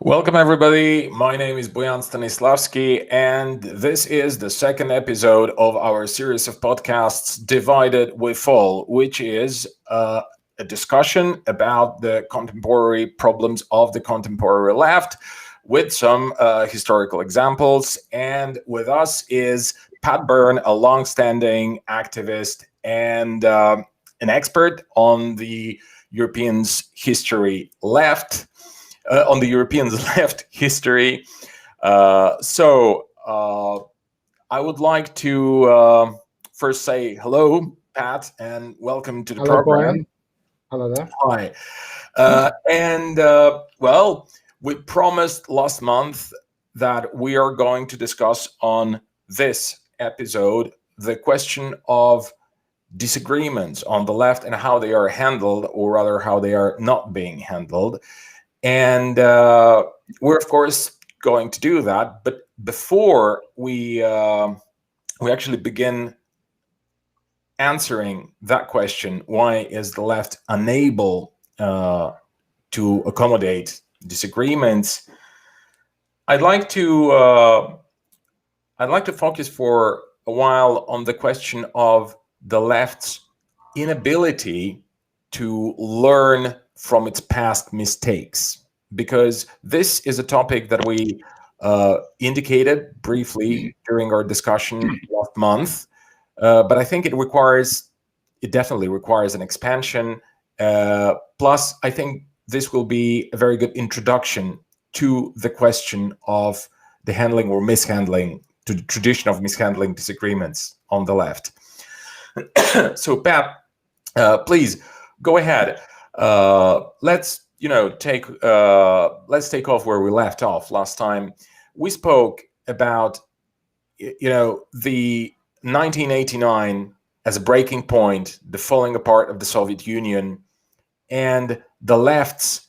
Welcome, everybody. My name is Boyan Stanislavski, and this is the second episode of our series of podcasts, Divided We Fall, which is a discussion about the contemporary problems of the contemporary left with some historical examples. And with us is Pat Byrne, a longstanding activist and an expert on the Europeans' history left. On the Europeans' left history. So I would like to first say hello, Pat, and welcome to the program. Boyan. Hello there. Hi. Well, we promised last month that we are going to discuss on this episode the question of disagreements on the left and how they are handled, or rather how they are not being handled. And we're, of course, going to do that. But before we actually begin answering that question, why is the left unable to accommodate disagreements? I'd like to focus for a while on the question of the left's inability to learn from its past mistakes, because this is a topic that we indicated briefly during our discussion last month, but I think it definitely requires an expansion. Plus, I think this will be a very good introduction to the question of the handling or mishandling, to the tradition of mishandling disagreements on the left. So, Pat, please go ahead. Let's take off where we left off last time. We spoke about the 1989 as a breaking point, the falling apart of the Soviet Union, and the left's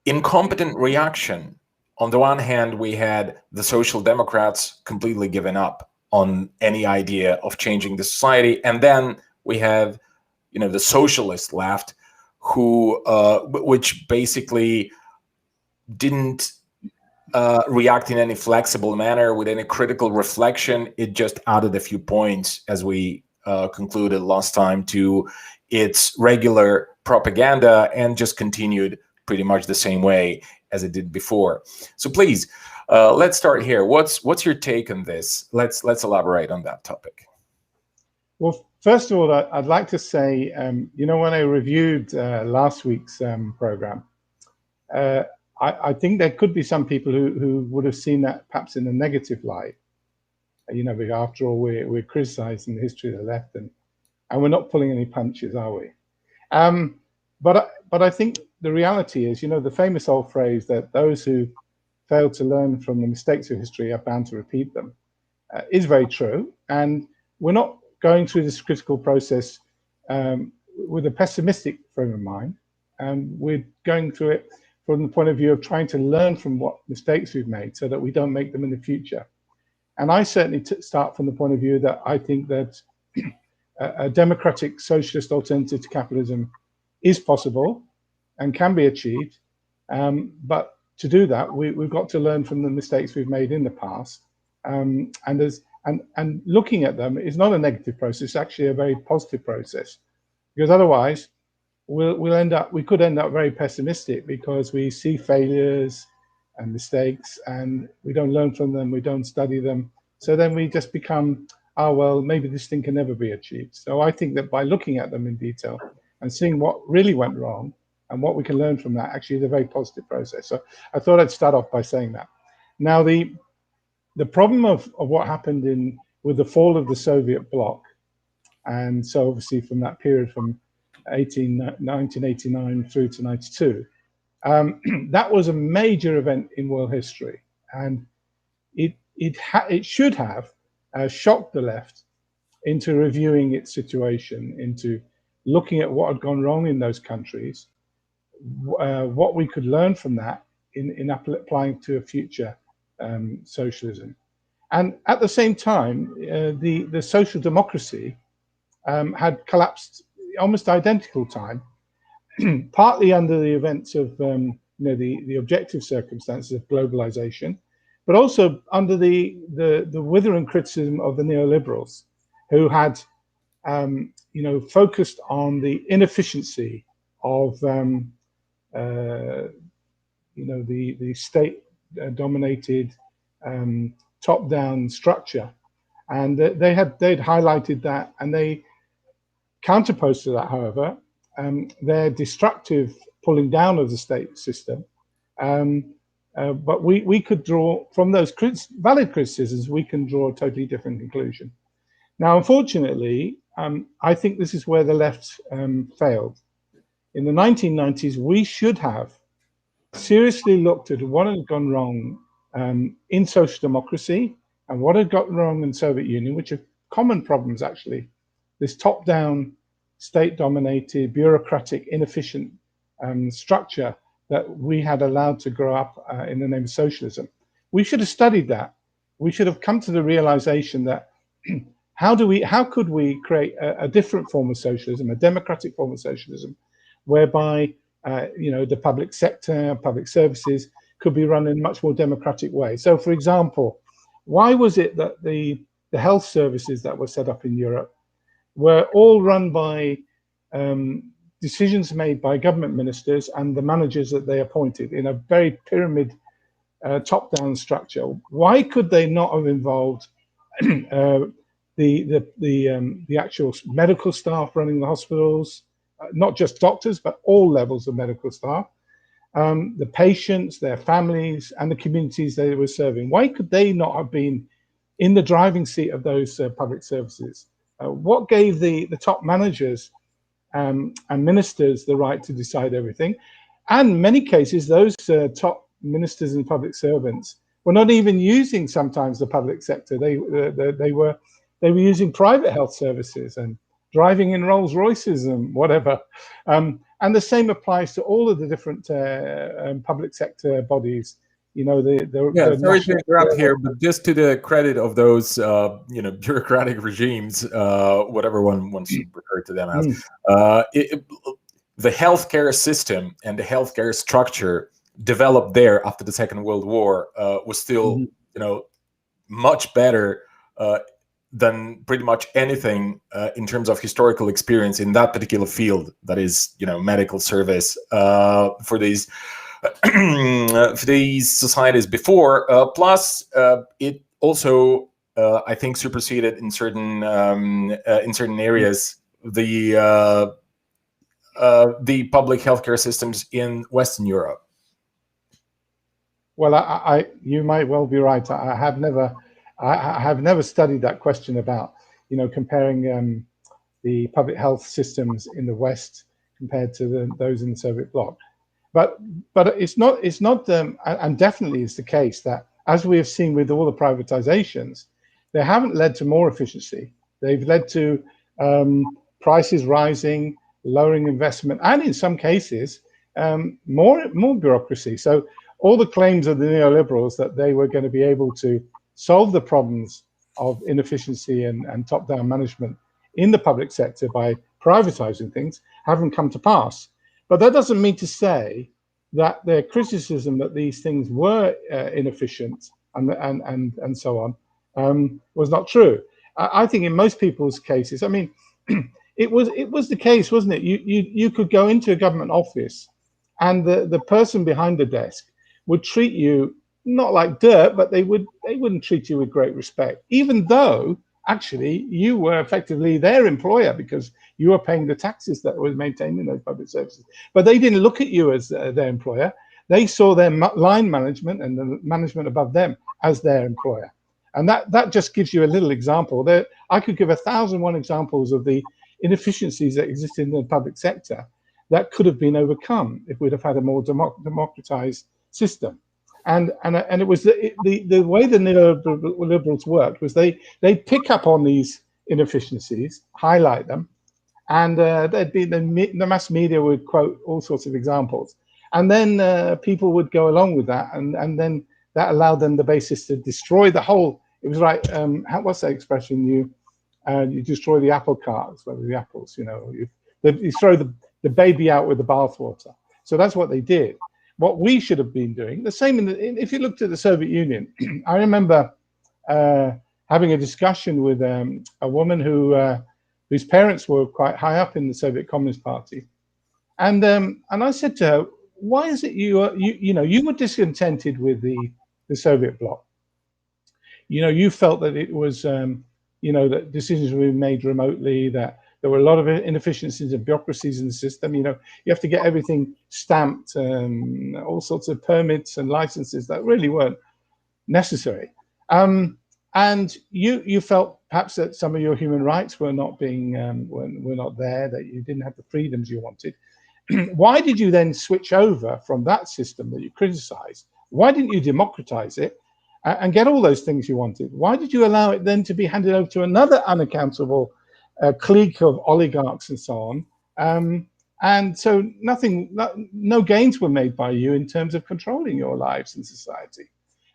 incompetent reaction. On the one hand, we had the Social Democrats completely given up on any idea of changing the society, and then we have the Socialist Left, which basically didn't react in any flexible manner with any critical reflection. It just added a few points, as we concluded last time, to its regular propaganda and just continued pretty much the same way as it did before. So please, let's start here. What's your take on this? Let's elaborate on that topic. Well, first of all, I'd like to say, when I reviewed last week's program, I think there could be some people who would have seen that perhaps in a negative light. Because after all, we're criticizing the history of the left, and we're not pulling any punches, are we? But I think the reality is, the famous old phrase that those who fail to learn from the mistakes of history are bound to repeat them is very true. And we're not going through this critical process with a pessimistic frame of mind. We're going through it from the point of view of trying to learn from what mistakes we've made so that we don't make them in the future. And I certainly start from the point of view that I think that a democratic socialist alternative to capitalism is possible and can be achieved. But to do that, we've got to learn from the mistakes we've made in the past. And looking at them is not a negative process, it's actually a very positive process, because otherwise we could end up very pessimistic because we see failures and mistakes and we don't learn from them, we don't study them. So then we just become, maybe this thing can never be achieved. So I think that by looking at them in detail and seeing what really went wrong and what we can learn from that actually is a very positive process. So I thought I'd start off by saying that. Now, the problem of what happened with the fall of the Soviet bloc, and so obviously from that period from 1989 through to 92, that was a major event in world history, and it should have shocked the left into reviewing its situation, into looking at what had gone wrong in those countries, what we could learn from that in applying to a future socialism. And at the same time, the social democracy had collapsed almost identical time, partly under the events of the objective circumstances of globalization, but also under the withering criticism of the neoliberals, who had focused on the inefficiency of the state dominated top-down structure, and they'd highlighted that, and they counterposed to that, however, their destructive pulling down of the state system. But we could draw from those valid criticisms, we can draw a totally different conclusion. Now, unfortunately, I think this is where the left failed. In the 1990s, we should have seriously looked at what had gone wrong in social democracy and what had gone wrong in Soviet Union, which are common problems, actually. This top-down, state-dominated, bureaucratic, inefficient structure that we had allowed to grow up in the name of socialism. We should have studied that. We should have come to the realization that how could we create a different form of socialism, a democratic form of socialism, whereby the public sector, public services could be run in a much more democratic way. So, for example, why was it that the health services that were set up in Europe were all run by decisions made by government ministers and the managers that they appointed in a very pyramid top-down structure? Why could they not have involved the actual medical staff running the hospitals, not just doctors, but all levels of medical staff, the patients, their families, and the communities they were serving? Why could they not have been in the driving seat of those public services? What gave the top managers and ministers the right to decide everything? And in many cases, those top ministers and public servants were not even using sometimes the public sector. They were using private health services and driving in Rolls Royces and whatever. And the same applies to all of the different public sector bodies. Sorry to interrupt here, but just to the credit of those, bureaucratic regimes, whatever one wants to refer to them as, the healthcare system and the healthcare structure developed there after the Second World War was still, much better than pretty much anything in terms of historical experience in that particular field, that is, medical service for these societies before. Plus, it also, I think, superseded in certain areas the public healthcare systems in Western Europe. Well, you might well be right. I have never studied that question about, comparing the public health systems in the West compared to those in the Soviet bloc. But it's not, and definitely it's the case that, as we have seen with all the privatizations, they haven't led to more efficiency. They've led to prices rising, lowering investment, and in some cases, more bureaucracy. So all the claims of the neoliberals that they were going to be able to solve the problems of inefficiency and top-down management in the public sector by privatizing things haven't come to pass. But that doesn't mean to say that their criticism that these things were inefficient and so on was not true. I think in most people's cases, I mean, it was the case, wasn't it? You could go into a government office, and the person behind the desk would treat you not like dirt, but they wouldn't treat you with great respect, even though actually you were effectively their employer because you were paying the taxes that were maintained in those public services. But they didn't look at you as their employer. They saw their line management and the management above them as their employer. And that just gives you a little example. I could give 1,001 examples of the inefficiencies that exist in the public sector that could have been overcome if we'd have had a more democratized system. And it was the way the neoliberals worked was they pick up on these inefficiencies, highlight them, and the mass media would quote all sorts of examples, and then people would go along with that, and then that allowed them the basis to destroy the whole. It was like what's that expression? You destroy the apple cart, the apples. You throw the baby out with the bathwater. So that's what they did. what we should have been doing. The same if you looked at the Soviet Union. I remember having a discussion with a woman whose parents were quite high up in the Soviet Communist Party, and I said to her, "Why is it you were discontented with the Soviet bloc? You felt that it was that decisions were being made remotely, that there were a lot of inefficiencies and bureaucracies in the system. You have to get everything stamped, all sorts of permits and licenses that really weren't necessary. And you felt perhaps that some of your human rights were not being were not there, that you didn't have the freedoms you wanted. Why did you then switch over from that system that you criticized? Why didn't you democratize it and get all those things you wanted? Why did you allow it then to be handed over to another unaccountable clique of oligarchs and so on? And so no gains were made by you in terms of controlling your lives in society.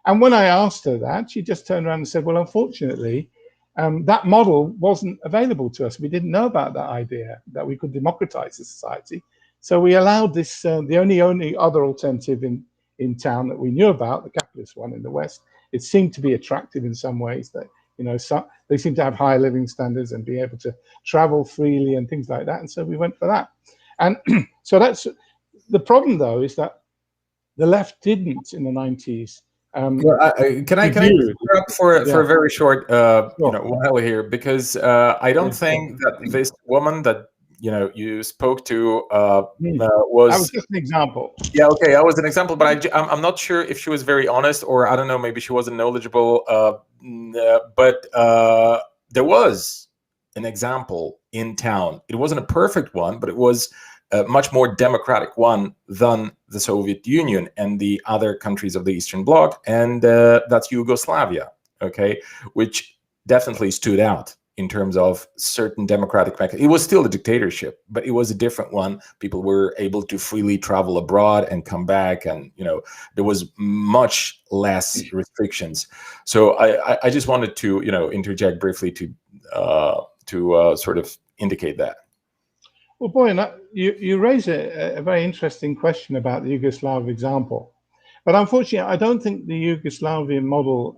And when I asked her that, she just turned around and said, well, unfortunately, that model wasn't available to us. We didn't know about that idea, that we could democratize the society. So we allowed this, the only other alternative in town that we knew about, the capitalist one in the West. It seemed to be attractive in some ways, that they seem to have higher living standards and be able to travel freely and things like that. And so we went for that. And so that's the problem, though, is that the left didn't in the 90s. Can I interrupt for a very short while here, because I don't think that this woman that you spoke to was. That was just an example. Yeah, okay, that was an example, but I'm not sure if she was very honest, or I don't know, maybe she wasn't knowledgeable. But there was an example in town. It wasn't a perfect one, but it was a much more democratic one than the Soviet Union and the other countries of the Eastern Bloc, and that's Yugoslavia, okay, which definitely stood out in terms of certain democratic mechanisms. It was still a dictatorship, but it was a different one. People were able to freely travel abroad and come back, and there was much less restrictions. So I just wanted to interject briefly to sort of indicate that. Well, Boyan, you raise a very interesting question about the Yugoslav example, but unfortunately, I don't think the Yugoslavian model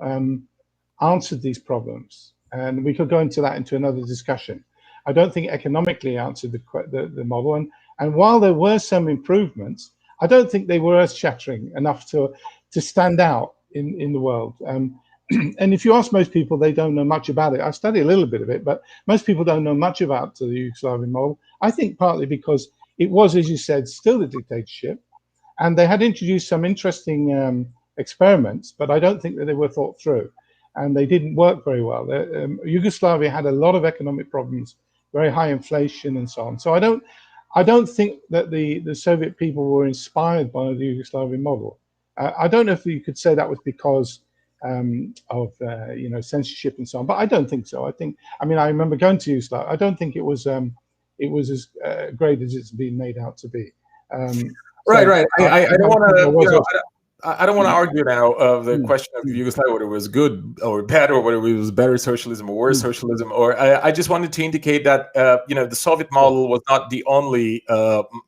answered these problems, and we could go into another discussion. I don't think economically answered the model, and while there were some improvements, I don't think they were earth-shattering enough to stand out in the world. And if you ask most people, they don't know much about it. I study a little bit of it, but most people don't know much about the Yugoslavian model. I think partly because it was, as you said, still a dictatorship, and they had introduced some interesting experiments, but I don't think that they were thought through, and they didn't work very well. Yugoslavia had a lot of economic problems, very high inflation and so on. So I don't think that the Soviet people were inspired by the Yugoslavian model. I don't know if you could say that was because of censorship and so on, but I don't think so. I remember going to Yugoslavia. I don't think it was as great as it's been made out to be. Right. I don't want to. I don't want to argue now of the question of Yugoslavia, whether it was good or bad, or whether it was better socialism or worse socialism. Or I just wanted to indicate that the Soviet model was not the only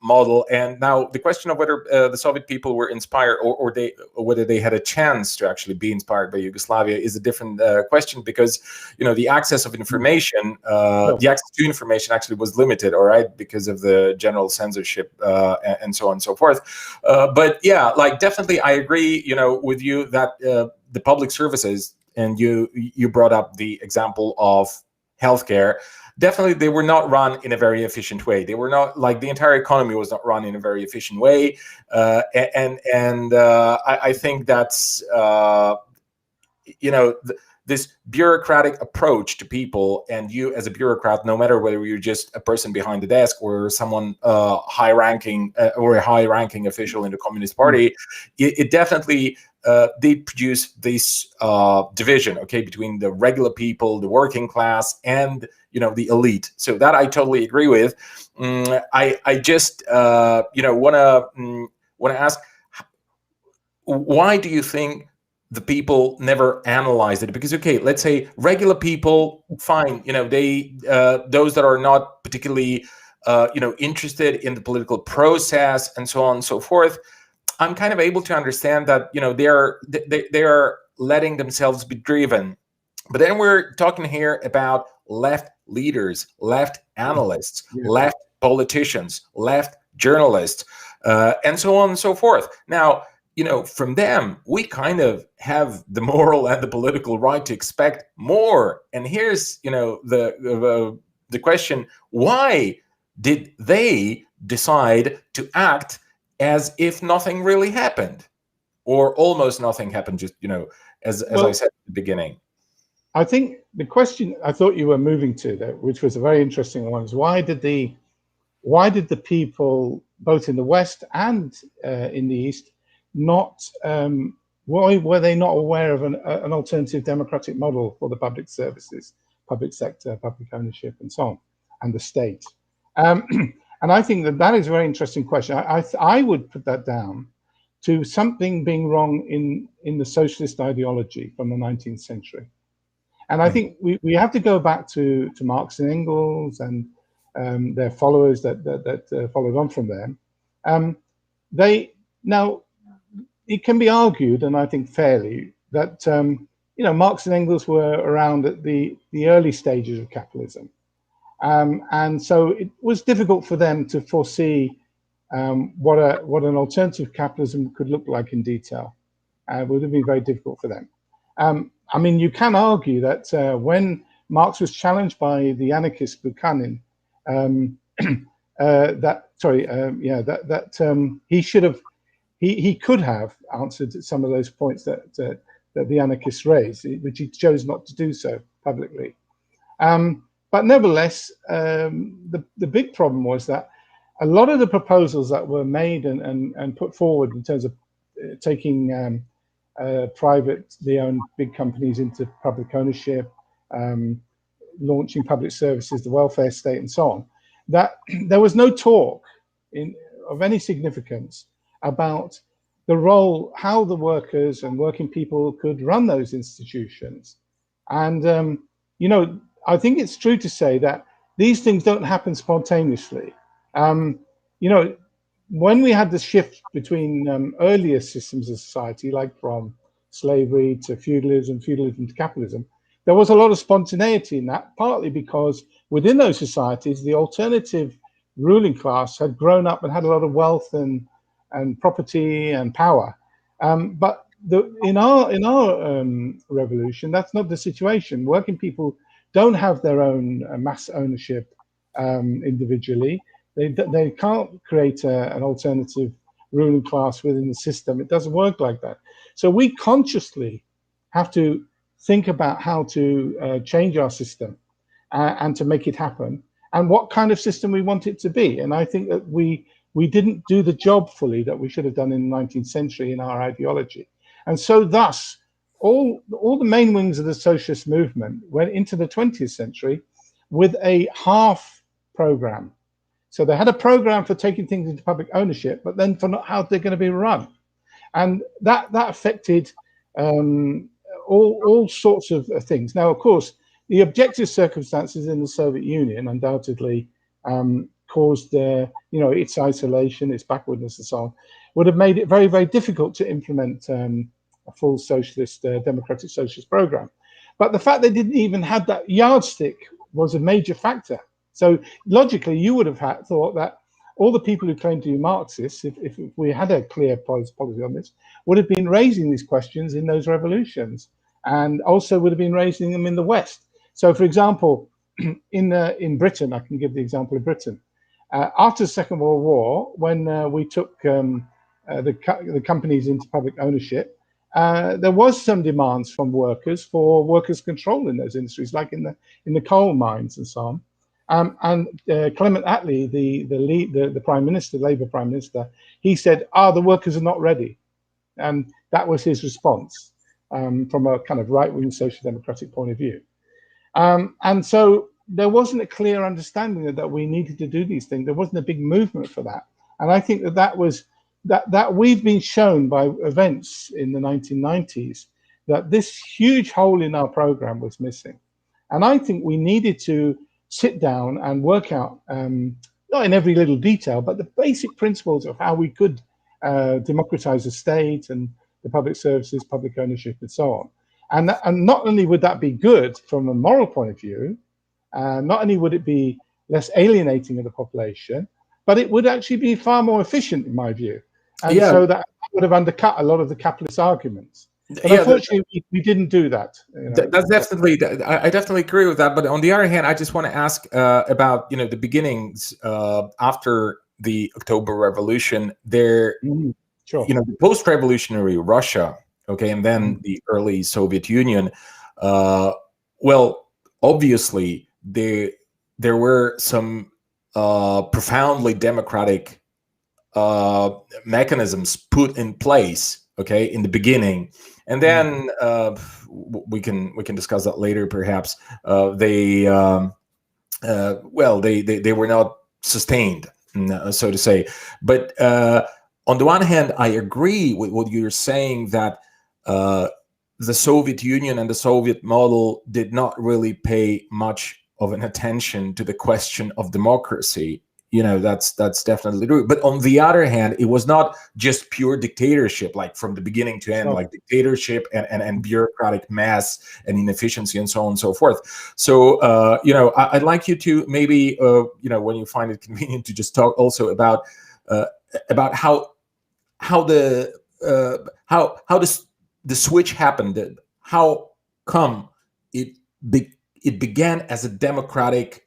model. And now the question of whether the Soviet people were inspired or whether they had a chance to actually be inspired by Yugoslavia is a different question, because the access of information, the access to information actually was limited, all right, because of the general censorship and so on and so forth. But yeah, like definitely I agree, with you that the public services, and you brought up the example of healthcare. Definitely, they were not run in a very efficient way. They were not, like, the entire economy was not run in a very efficient way, and I think that's this bureaucratic approach to people, and you as a bureaucrat, no matter whether you're just a person behind the desk or someone high-ranking or a high-ranking official in the Communist Party, it definitely did produce this division, okay, between the regular people, the working class, and the elite. So that I totally agree with. I just want to ask, why do you think the people never analyzed it? Because, okay, let's say regular people, fine, they those that are not particularly interested in the political process and so on and so forth, I'm kind of able to understand that, they're letting themselves be driven. But then we're talking here about left leaders, left analysts, left politicians, left journalists, and so on and so forth. Now, from them, we kind of have the moral and the political right to expect more. And here's, the question: why did they decide to act as if nothing really happened, or almost nothing happened? Just, as I said at the beginning. I think the question I thought you were moving to, though, which was a very interesting one, is why did the people, both in the West and in the East, not why were they not aware of an alternative democratic model for the public services, public sector, public ownership, and so on, and the state? And I think that is a very interesting question. I would put that down to something being wrong in the socialist ideology from the 19th century. And I think we have to go back to Marx and Engels and their followers that followed on from them. Now, it can be argued, and I think fairly, that Marx and Engels were around at the early stages of capitalism, and so it was difficult for them to foresee what an alternative capitalism could look like in detail. It would have been very difficult for them. I mean, you can argue that when Marx was challenged by the anarchist Buchanan, he should have, he could have answered some of those points that the anarchists raised, which he chose not to do so publicly. But nevertheless, the big problem was that a lot of the proposals that were made and put forward in terms of taking privately owned big companies into public ownership, launching public services, the welfare state, and so on, that there was no talk of any significance about the role, how the workers and working people could run those institutions. And, I think it's true to say that these things don't happen spontaneously. When we had the shift between earlier systems of society, like from slavery to feudalism, feudalism to capitalism, there was a lot of spontaneity in that, partly because within those societies, the alternative ruling class had grown up and had a lot of wealth and property and power. But in our revolution, that's not the situation. Working people don't have their own mass ownership individually. They can't create an alternative ruling class within the system. It doesn't work like that. So we consciously have to think about how to change our system and to make it happen, and what kind of system we want it to be. And I think that we didn't do the job fully that we should have done in the 19th century in our ideology. And so thus, all the main wings of the socialist movement went into the 20th century with a half program. So they had a program for taking things into public ownership, but then for not how they're going to be run. And that affected all sorts of things. Now, of course, the objective circumstances in the Soviet Union undoubtedly caused its isolation, its backwardness, and so on, would have made it very, very difficult to implement a full socialist, democratic socialist program. But the fact they didn't even have that yardstick was a major factor. So logically, you would have thought that all the people who claim to be Marxists, if we had a clear policy on this, would have been raising these questions in those revolutions, and also would have been raising them in the West. So, for example, in Britain, I can give the example of Britain. After the Second World War, when we took the companies into public ownership, there was some demands from workers for workers' control in those industries, like in the coal mines and so on. And Clement Attlee, the Prime Minister, Labour Prime Minister, he said, the workers are not ready. And that was his response from a kind of right-wing social democratic point of view. And so there wasn't a clear understanding that we needed to do these things. There wasn't a big movement for that. And I think that we've been shown by events in the 1990s that this huge hole in our program was missing. And I think we needed to sit down and work out, not in every little detail, but the basic principles of how we could democratize the state and the public services, public ownership, and so on. And not only would that be good from a moral point of view, not only would it be less alienating of the population, but it would actually be far more efficient, in my view. And so that would have undercut a lot of the capitalist arguments. But unfortunately, we didn't do that. You know? That's definitely, I definitely agree with that. But on the other hand, I just want to ask about, the beginnings after the October Revolution. There, sure. The post-revolutionary Russia, okay, and then the early Soviet Union. Well, obviously, there were some profoundly democratic mechanisms put in place, okay, in the beginning, and then we can discuss that later, perhaps. They were not sustained, so to say. But on the one hand, I agree with what you're saying, that the Soviet Union and the Soviet model did not really pay much of an attention to the question of democracy. That's definitely true. But on the other hand, it was not just pure dictatorship, like from the beginning to end, like dictatorship and bureaucratic mess and inefficiency and so on and so forth. So, I'd like you to maybe, when you find it convenient, to just talk also about how the switch happened. How come it began as a democratic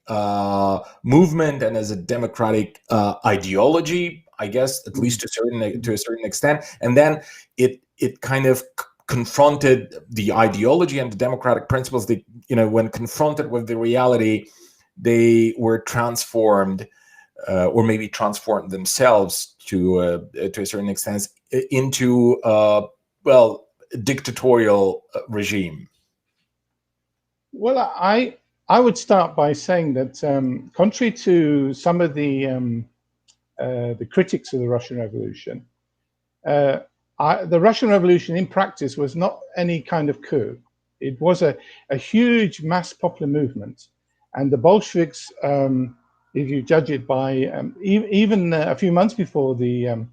movement and as a democratic ideology, I guess, at least to a certain extent, and then it kind of confronted the ideology and the democratic principles. That, when confronted with the reality, they were transformed, or maybe transformed themselves to a certain extent into dictatorial regime. Well, I would start by saying that, contrary to some of the critics of the Russian Revolution, the Russian Revolution in practice was not any kind of coup. It was a huge mass popular movement, and the Bolsheviks, if you judge it by even a few months before the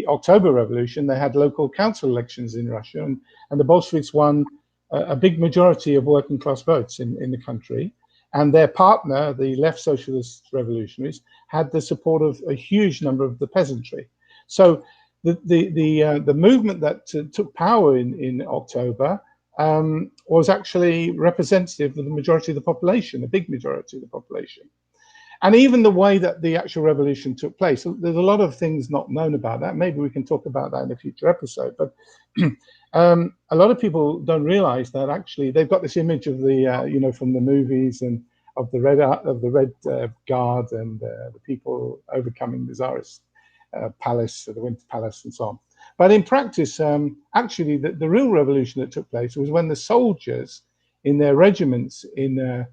October Revolution, they had local council elections in Russia, and the Bolsheviks won a big majority of working class votes in the country, and their partner, the left socialist revolutionaries, had the support of a huge number of the peasantry. So the movement that took power in October was actually representative of the majority of the population, a big majority of the population. And even the way that the actual revolution took place, there's a lot of things not known about that. Maybe we can talk about that in a future episode. But a lot of people don't realize that actually they've got this image of the, from the movies and of the Red Guard and the people overcoming the Tsarist palace, the Winter Palace, and so on. But in practice, actually, the real revolution that took place was when the soldiers in their regiments in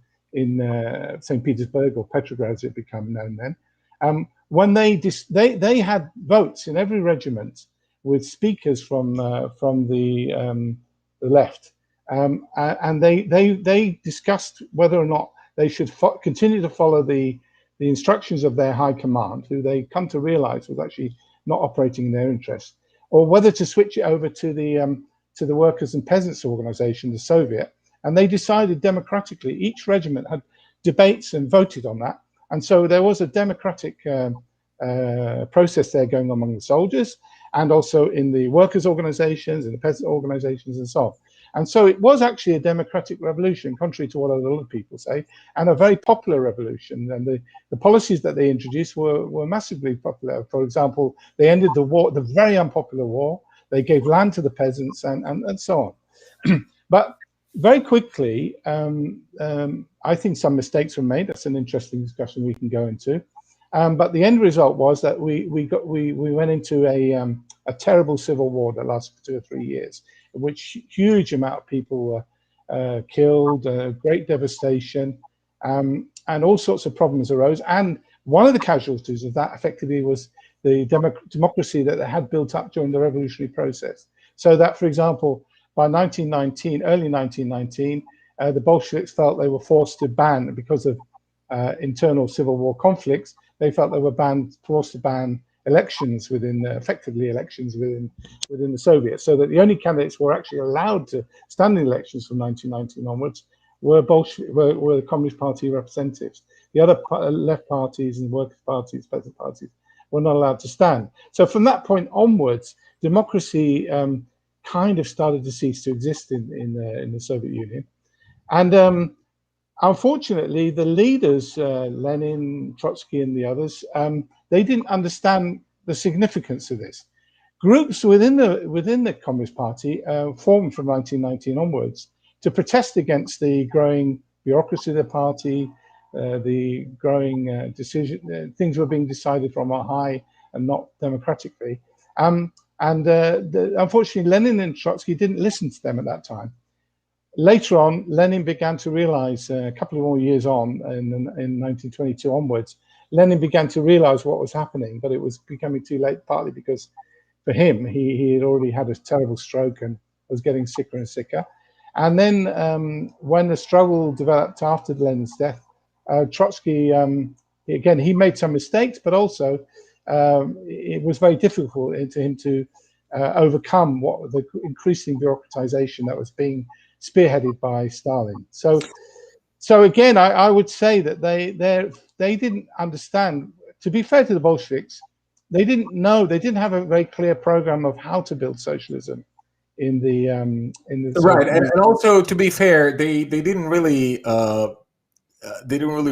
St. Petersburg, or Petrograd as it became known then, when they had votes in every regiment with speakers from the left, and they discussed whether or not they should continue to follow the instructions of their high command, who they come to realize was actually not operating in their interest, or whether to switch it over to the workers and peasants organization, the Soviet. And they decided democratically. Each regiment had debates and voted on that. And so there was a democratic process there going on among the soldiers, and also in the workers' organizations and the peasant organizations and so on. And so it was actually a democratic revolution, contrary to what a lot of people say, and a very popular revolution. And the policies that they introduced were massively popular. For example, they ended the war, the very unpopular war. They gave land to the peasants and so on. But very quickly, I think some mistakes were made. That's an interesting discussion we can go into. But the end result was that we went into a terrible civil war that lasted 2 or 3 years, in which huge amount of people were killed, great devastation, and all sorts of problems arose. And one of the casualties of that effectively was the democracy that they had built up during the revolutionary process. So that, for example, by 1919, early 1919, the Bolsheviks felt they were forced to ban, because of internal civil war conflicts, they felt they were forced to ban elections effectively elections within the Soviets, so that the only candidates who were actually allowed to stand in elections from 1919 onwards were the Communist Party representatives. The other left parties and workers' parties, peasant parties, were not allowed to stand. So from that point onwards, democracy kind of started to cease to exist in the Soviet Union, and unfortunately, the leaders, Lenin, Trotsky, and the others, they didn't understand the significance of this. Groups within the Communist Party formed from 1919 onwards to protest against the growing bureaucracy of the party, the growing things were being decided from on high and not democratically. Unfortunately, Lenin and Trotsky didn't listen to them at that time. Later on, Lenin began to realize, a couple of more years on, in 1922 onwards, Lenin began to realize what was happening, but it was becoming too late, partly because for him, he had already had a terrible stroke and was getting sicker and sicker. And then when the struggle developed after Lenin's death, Trotsky, again, he made some mistakes, but also it was very difficult to him to overcome what the increasing bureaucratization that was being spearheaded by Stalin. So again, I would say that they didn't understand. To be fair to the Bolsheviks, they didn't know. They didn't have a very clear program of how to build socialism in the right. And also, to be fair, they didn't really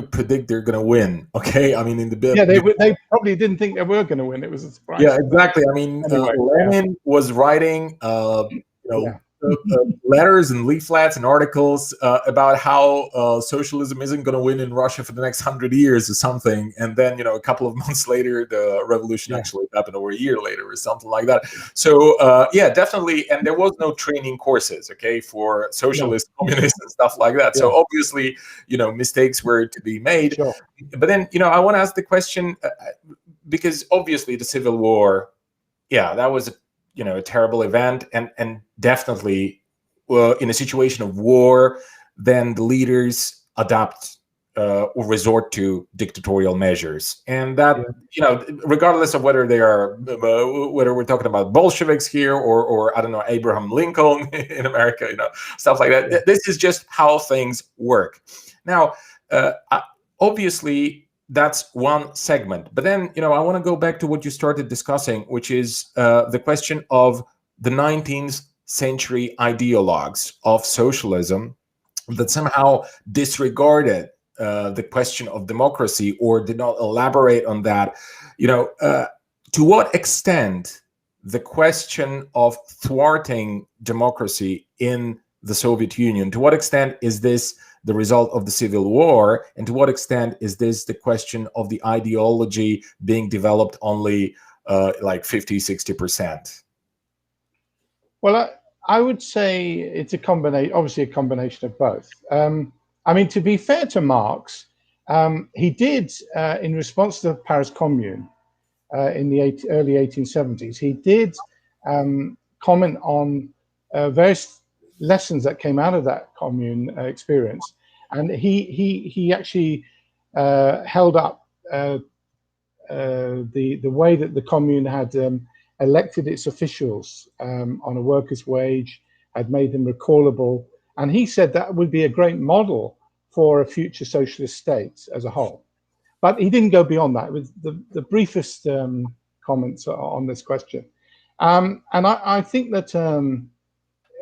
predict they're going to win. Okay, I mean, they probably didn't think they were going to win. It was a surprise. Yeah, exactly. I mean, anyway, Lenin was writing, letters and leaflets and articles about how socialism isn't going to win in Russia for the next 100 years or something. And then, a couple of months later, the revolution actually happened, or a year later or something like that. So, definitely. And there was no training courses, okay, for socialist, communists and stuff like that. So obviously, mistakes were to be made. Sure. But then, I want to ask the question, because obviously the Civil War, that was a terrible event, and definitely in a situation of war, then the leaders adopt or resort to dictatorial measures, and that regardless of whether they are whether we're talking about Bolsheviks here or I don't know, Abraham Lincoln in America, stuff like that. This is just how things work. Now, obviously, that's one segment. But then, I want to go back to what you started discussing, which is the question of the 19th century ideologues of socialism that somehow disregarded the question of democracy or did not elaborate on that. To what extent the question of thwarting democracy in the Soviet Union, to what extent is this the result of the Civil War, and to what extent is this the question of the ideology being developed only like 50-60%? Well, I would say it's a combination, obviously a combination of both. I mean, to be fair to Marx, he did, in response to the Paris Commune in the early 1870s, he did comment on various lessons that came out of that Commune experience. And he actually held up the way that the Commune had elected its officials on a worker's wage, had made them recallable, and he said that would be a great model for a future socialist state as a whole. But he didn't go beyond that. It was the briefest comments on this question, and I think that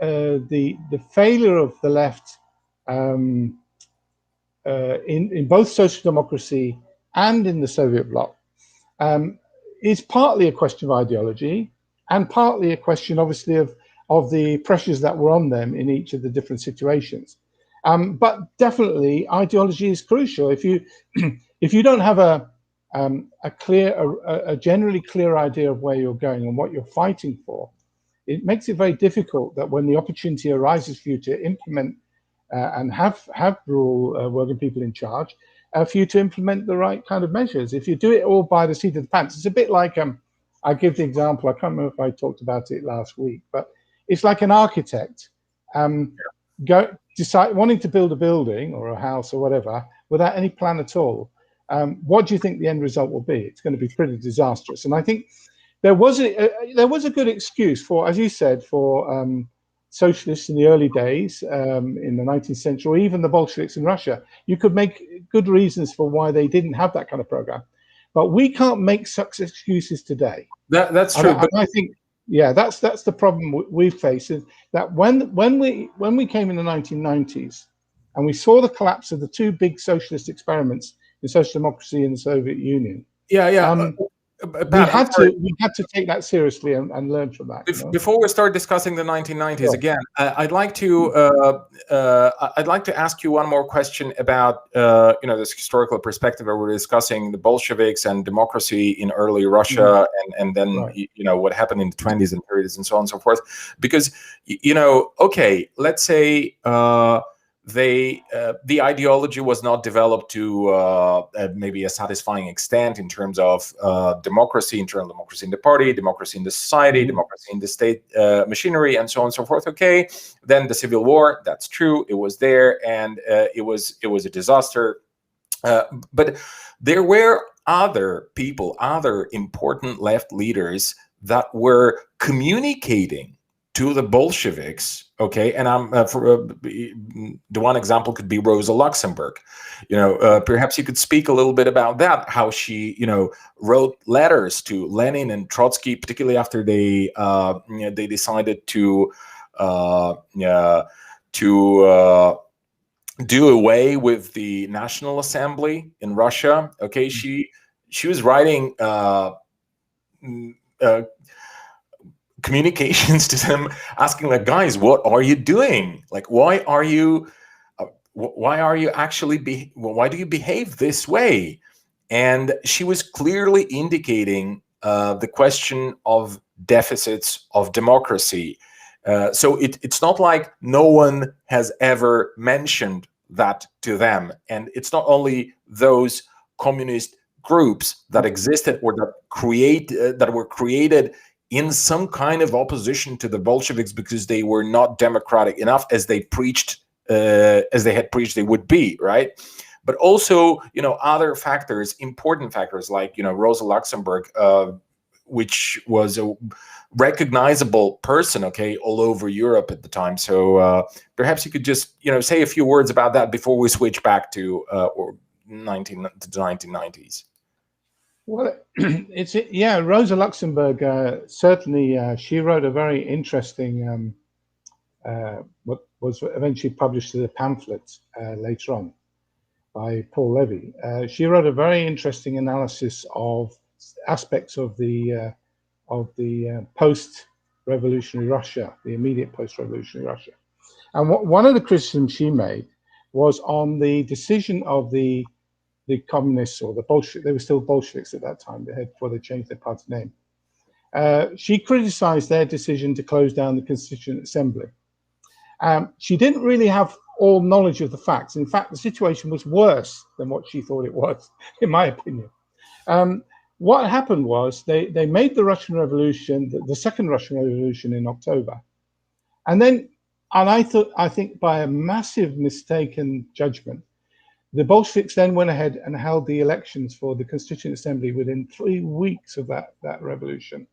the failure of the left in both social democracy and in the Soviet bloc is partly a question of ideology and partly a question, obviously, of the pressures that were on them in each of the different situations. But definitely, ideology is crucial. If you don't have a generally clear idea of where you're going and what you're fighting for, it makes it very difficult that when the opportunity arises for you to implement and have rural working people in charge, for you to implement the right kind of measures. If you do it all by the seat of the pants, it's a bit like, I give the example, I can't remember if I talked about it last week, but it's like an architect wanting to build a building or a house or whatever without any plan at all. what do you think the end result will be? It's going to be pretty disastrous. And I think there was a good excuse for, as you said, for socialists in the early days in the 19th century, or even the Bolsheviks in Russia. You could make good reasons for why they didn't have that kind of program. But we can't make such excuses today. That's true. But I think, yeah, that's the problem we face, is that when we came in the 1990s and we saw the collapse of the two big socialist experiments in social democracy in the Soviet Union. We had to take that seriously and learn from that. Before we start discussing the 1990s again, I'd like to ask you one more question about this historical perspective where we're discussing the Bolsheviks and democracy in early Russia, and then what happened in the 20s and 30s and so on and so forth. Because okay, let's say the ideology was not developed to maybe a satisfying extent in terms of democracy, internal democracy in the party, democracy in the society, democracy in the state machinery, and so on and so forth. Okay, then the Civil War, that's true, it was there, and it was a disaster. But there were other people, other important left leaders that were communicating to the Bolsheviks, okay, and the one example could be Rosa Luxemburg. Perhaps you could speak a little bit about that, how she, wrote letters to Lenin and Trotsky, particularly after they decided to do away with the National Assembly in Russia. Okay, she was writing communications to them, asking like, guys, what are you doing? Like, why do you behave this way? And she was clearly indicating the question of deficits of democracy. So it's not like no one has ever mentioned that to them. And it's not only those communist groups that existed or that were created in some kind of opposition to the Bolsheviks because they were not democratic enough, as they had preached they would be, right? But also, other factors, important factors, like, Rosa Luxemburg, which was a recognizable person, okay, all over Europe at the time. So perhaps you could just, say a few words about that before we switch back to the 1990s. Well, Rosa Luxemburg, certainly she wrote a very interesting, what was eventually published as a pamphlet later on by Paul Levy. She wrote a very interesting analysis of aspects of the post-revolutionary Russia, the immediate post-revolutionary Russia. And one of the criticisms she made was on the decision of the communists, or the Bolsheviks. They were still Bolsheviks at that time, before they changed their party name. She criticized their decision to close down the Constituent Assembly. She didn't really have all knowledge of the facts. In fact, the situation was worse than what she thought it was, in my opinion. What happened was they made the Russian Revolution, the second Russian Revolution, in October. And I think by a massive mistaken judgment, the Bolsheviks then went ahead and held the elections for the Constituent Assembly within 3 weeks of that revolution.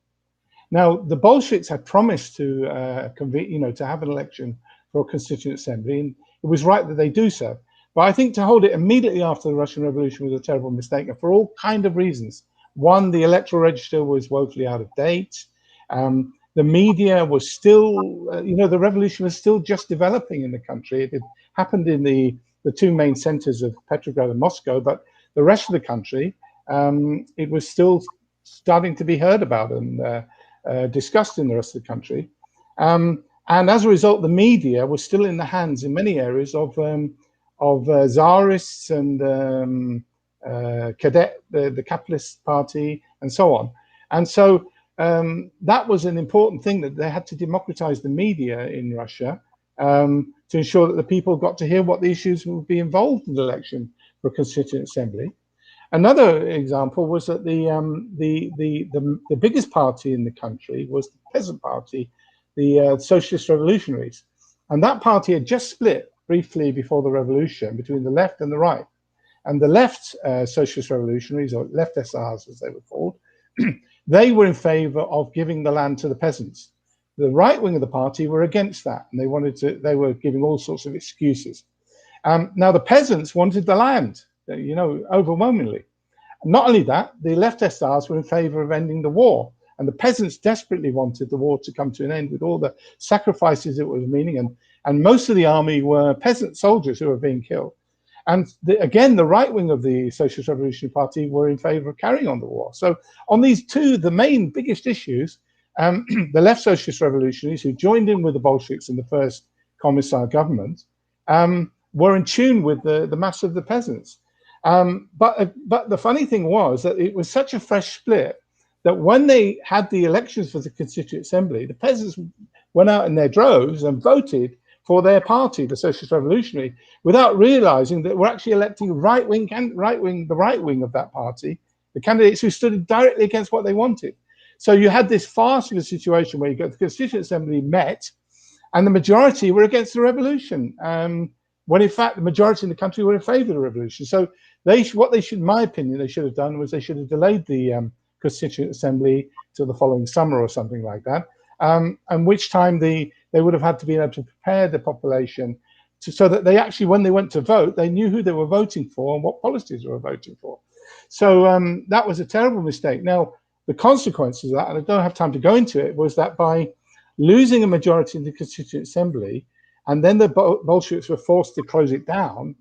Now, the Bolsheviks had promised to convene, to have an election for a Constituent Assembly, and it was right that they do so. But I think to hold it immediately after the Russian Revolution was a terrible mistake, and for all kind of reasons. One, the electoral register was woefully out of date. The media was still, the revolution was still just developing in the country. It had happened in the two main centers of Petrograd and Moscow, but the rest of the country, it was still starting to be heard about and discussed in the rest of the country. And as a result, the media was still in the hands in many areas of czarists and cadet, the capitalist party, and so on. And so that was an important thing, that they had to democratize the media in Russia to ensure that the people got to hear what the issues would be involved in the election for a Constituent Assembly. Another example was that the biggest party in the country was the Peasant Party, the Socialist Revolutionaries. And that party had just split briefly before the revolution between the left and the right. And the left socialist revolutionaries, or left SRs as they were called, they were in favor of giving the land to the peasants. The right wing of the party were against that, and they were giving all sorts of excuses. Now the peasants wanted the land, overwhelmingly. Not only that, the left SRs were in favor of ending the war, and the peasants desperately wanted the war to come to an end with all the sacrifices it was meaning, and most of the army were peasant soldiers who were being killed. And again, the right wing of the Socialist Revolutionary Party were in favor of carrying on the war. So on these two, the main biggest issues, the left Socialist Revolutionaries who joined in with the Bolsheviks in the first Commissar government were in tune with the mass of the peasants. But the funny thing was that it was such a fresh split that when they had the elections for the Constituent Assembly, the peasants went out in their droves and voted for their party, the Socialist Revolutionary, without realizing that we're actually electing the right wing of that party, the candidates who stood directly against what they wanted. So you had this farce of a situation where you got the Constituent Assembly met, and the majority were against the revolution, when in fact the majority in the country were in favor of the revolution. So in my opinion, they should have done was they should have delayed the Constituent Assembly till the following summer or something like that, and which time they would have had to be able to prepare the population so that they actually, when they went to vote, they knew who they were voting for and what policies they were voting for. So that was a terrible mistake. Now, the consequences of that, and I don't have time to go into it, was that by losing a majority in the Constituent Assembly, and then the Bolsheviks were forced to close it down,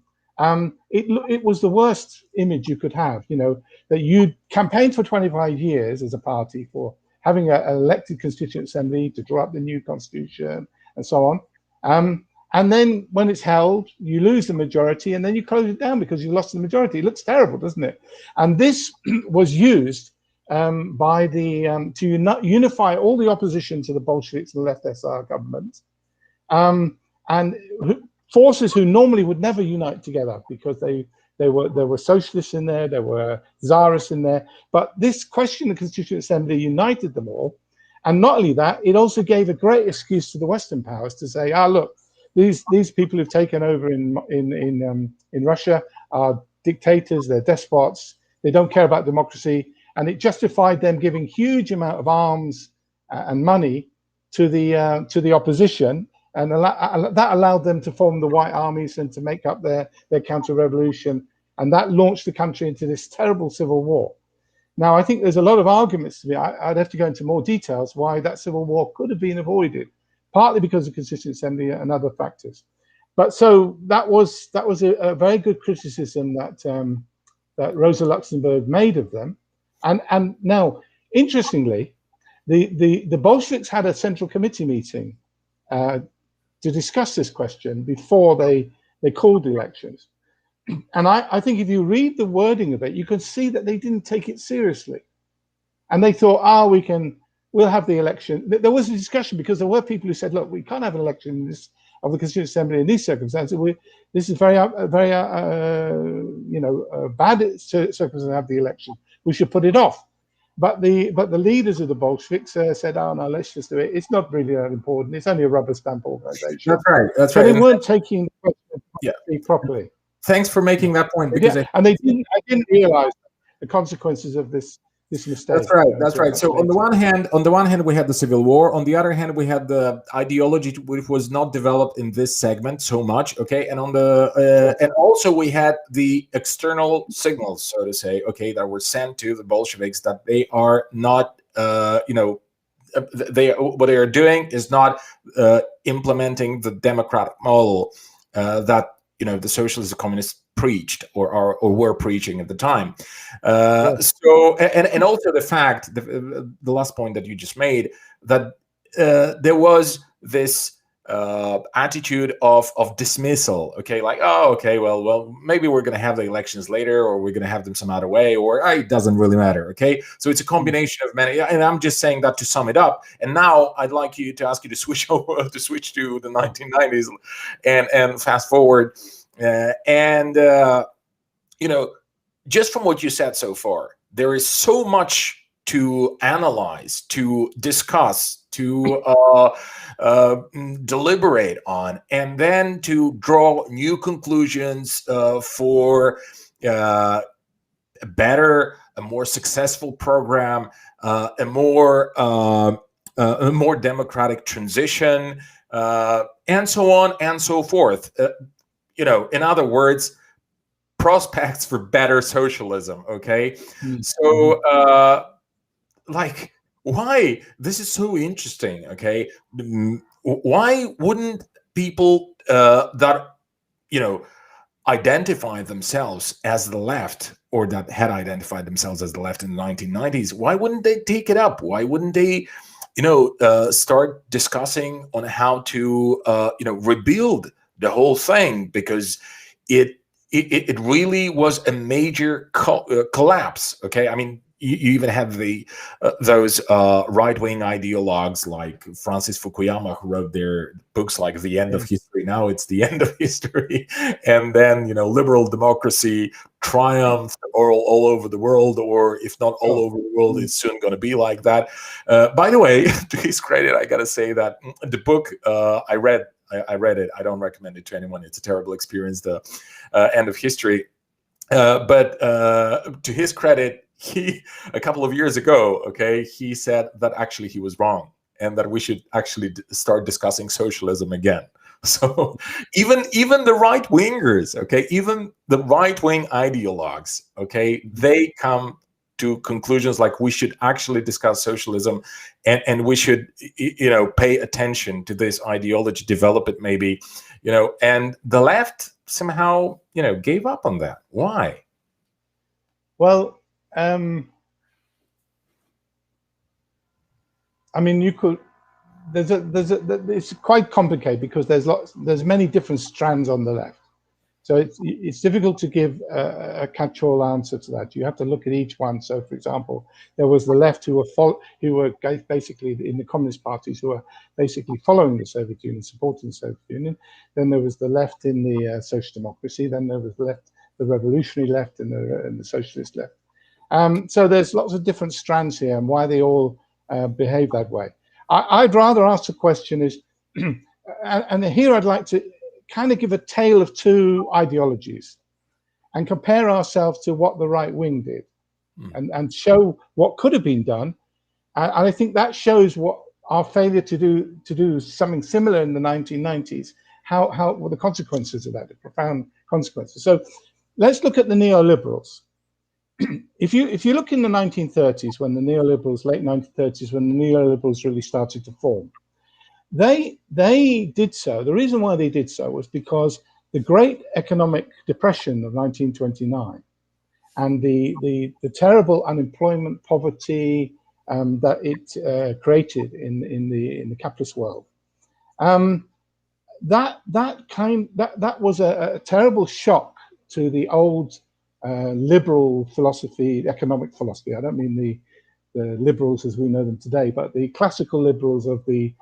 it was the worst image you could have, that you campaigned for 25 years as a party for having an elected Constituent Assembly to draw up the new constitution and so on. And then when it's held, you lose the majority and then you close it down because you lost the majority. It looks terrible, doesn't it? And this was used by to unify all the opposition to the Bolsheviks and the left SR government, and forces who normally would never unite together because there were socialists in there, there were czarists in there, but this question of the Constituent Assembly united them all. And not only that, it also gave a great excuse to the Western powers to say, look, these people who've taken over in Russia are dictators, they're despots, they don't care about democracy, and it justified them giving huge amount of arms and money to the opposition, and that allowed them to form the White Armies and to make up their counter-revolution, and that launched the country into this terrible civil war. Now, I think there's a lot of arguments to be. I'd have to go into more details why that civil war could have been avoided, partly because of the Constituent Assembly and other factors. But so that was a very good criticism that Rosa Luxemburg made of them. And now, interestingly, the Bolsheviks had a central committee meeting to discuss this question before they called the elections. And I think if you read the wording of it, you can see that they didn't take it seriously. And they thought, we'll have the election. There was a discussion because there were people who said, look, we can't have an election of the Constituent Assembly in these circumstances. This is very bad circumstance to have the election. We should put it off. But the leaders of the Bolsheviks said, no, let's just do it. It's not really that important. It's only a rubber stamp organization. That's right. They weren't taking the question properly. Thanks for making that point. Because I didn't realize the consequences of this mistake. That's right. So on the one hand, we had the civil war. On the other hand, we had the ideology, which was not developed in this segment so much. Okay, and and also we had the external signals, so to say, okay, that were sent to the Bolsheviks that they are not, what they are doing is not implementing the democratic model that the socialists and communists preached or were preaching at the time. So and also the fact, the last point that you just made, that there was this attitude of dismissal. Okay, like, well, maybe we're going to have the elections later, or we're going to have them some other way, or it doesn't really matter. Okay, so it's a combination of many. And I'm just saying that to sum it up. And now I'd like to ask you to switch to the 1990s and fast forward. Just from what you said so far, there is so much to analyze, to discuss, to deliberate on, and then to draw new conclusions for a better, a more successful program, a more democratic transition, and so on and so forth. In other words, prospects for better socialism. Okay, so why this is so interesting? Okay, why wouldn't people that identify themselves as the left, or that had identified themselves as the left in the 1990s, why wouldn't they take it up? Why wouldn't they start discussing on how to rebuild the whole thing? Because it really was a major collapse. Okay, I mean, you even have those right-wing ideologues like Francis Fukuyama, who wrote their books like The End of History. Now it's the end of history. And then, liberal democracy triumphed all over the world, or if not all over the world, it's soon going to be like that. By the way, to his credit, I got to say that the book I read it. I don't recommend it to anyone. It's a terrible experience, the End of History. But to his credit, he, a couple of years ago, he said that actually he was wrong, and that we should actually start discussing socialism again. So even the right wingers, even the right wing ideologues, they come to conclusions like we should actually discuss socialism, and we should pay attention to this ideology, develop it maybe, and the left somehow gave up on that. Why? Well, I mean, you could. It's quite complicated because there's many different strands on the left, so it's difficult to give a catch-all answer to that. You have to look at each one. So, for example, there was the left who were basically in the communist parties, who were basically following the Soviet Union, supporting the Soviet Union. Then there was the left in the social democracy. Then there was the revolutionary left, and the socialist left. So there's lots of different strands here, and why they all behave that way. I'd rather ask the question is, and here I'd like to kind of give a tale of two ideologies and compare ourselves to what the right wing did, and show what could have been done. And I think that shows what our failure to do something similar in the 1990s, what the consequences of that, the profound consequences. So let's look at the neoliberals. If you look in the 1930s, when the neoliberals, late 1930s, when the neoliberals really started to form, they did so. The reason why they did so was because the Great Economic Depression of 1929 and the terrible unemployment, poverty that it created in the capitalist world, that was a terrible shock to the old liberal philosophy, economic philosophy. I don't mean the liberals as we know them today, but the classical liberals of the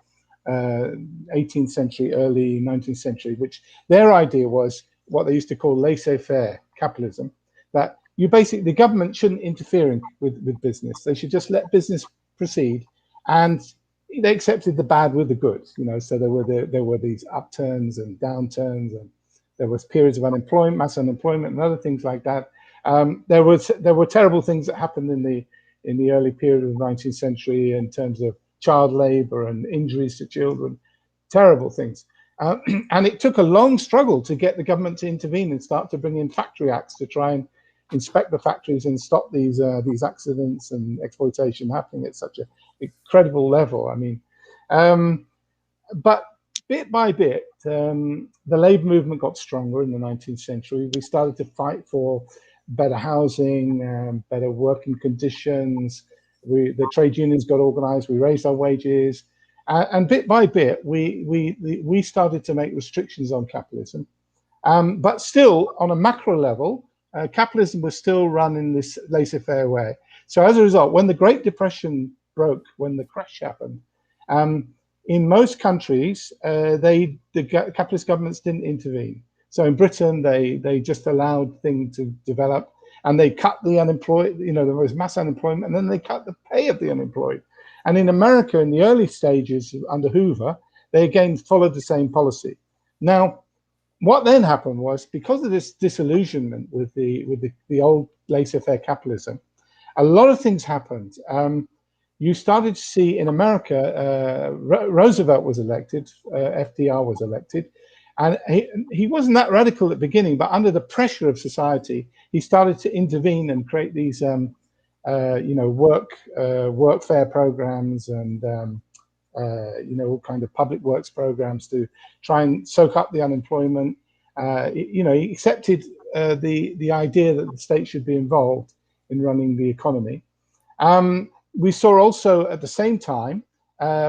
18th century, early 19th century, which their idea was what they used to call laissez-faire capitalism, that the government shouldn't interfere with business. They should just let business proceed, and they accepted the bad with the good. So there were these upturns and downturns, and there was periods of unemployment, mass unemployment, and other things like that. There were terrible things that happened in the early period of the 19th century in terms of child labor and injuries to children, terrible things. And it took a long struggle to get the government to intervene and start to bring in factory acts to try and inspect the factories and stop these accidents and exploitation happening at such an incredible level. I mean, but bit by bit, the labor movement got stronger in the 19th century. We started to fight for better housing, better working conditions. The trade unions got organized. We raised our wages, and bit by bit, we started to make restrictions on capitalism. But still, on a macro level, capitalism was still run in this laissez-faire way. So as a result, when the Great Depression broke, when the crash happened, in most countries, the capitalist governments didn't intervene. So in Britain, they just allowed things to develop, and they cut the unemployed. There was mass unemployment, and then they cut the pay of the unemployed. And in America, in the early stages under Hoover, they again followed the same policy. Now, what then happened was, because of this disillusionment with the old laissez-faire capitalism, a lot of things happened. You started to see in America, Roosevelt was elected, FDR was elected, and he wasn't that radical at the beginning, but under the pressure of society, he started to intervene and create these, workfare programs and all kind of public works programs to try and soak up the unemployment. He accepted the idea that the state should be involved in running the economy. We saw also at the same time,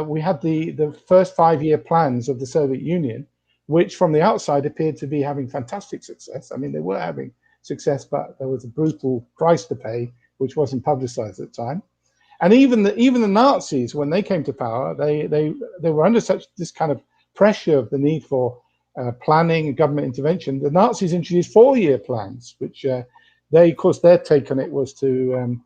we had the first 5-year plans of the Soviet Union, which from the outside appeared to be having fantastic success. I mean, they were having success, but there was a brutal price to pay, which wasn't publicized at the time. And even the Nazis, when they came to power, they were under this kind of pressure of the need for planning and government intervention. The Nazis introduced 4-year plans, which of course, their take on it was to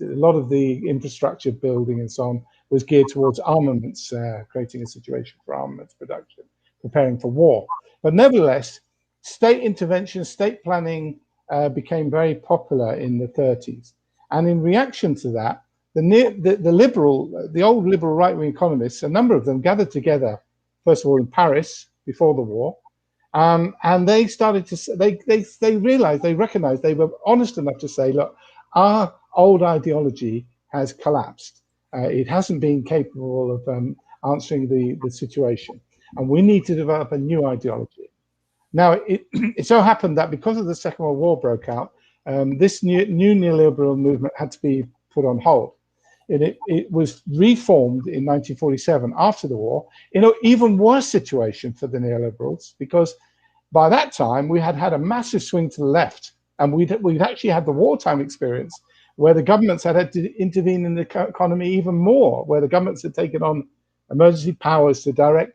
a lot of the infrastructure building and so on was geared towards armaments, creating a situation for armaments production, preparing for war. But nevertheless, state intervention, state planning became very popular in the 30s. And in reaction to that, the old liberal right-wing economists, a number of them gathered together, first of all in Paris before the war, and they started to, they realized, they recognized, they were honest enough to say, look, our old ideology has collapsed. It hasn't been capable of answering the situation, and we need to develop a new ideology. Now, it so happened that because of the Second World War broke out, this new neoliberal movement had to be put on hold. It was reformed in 1947 after the war in an even worse situation for the neoliberals, because by that time we had had a massive swing to the left, and we'd actually had the wartime experience where the governments had to intervene in the economy even more, where the governments had taken on emergency powers to direct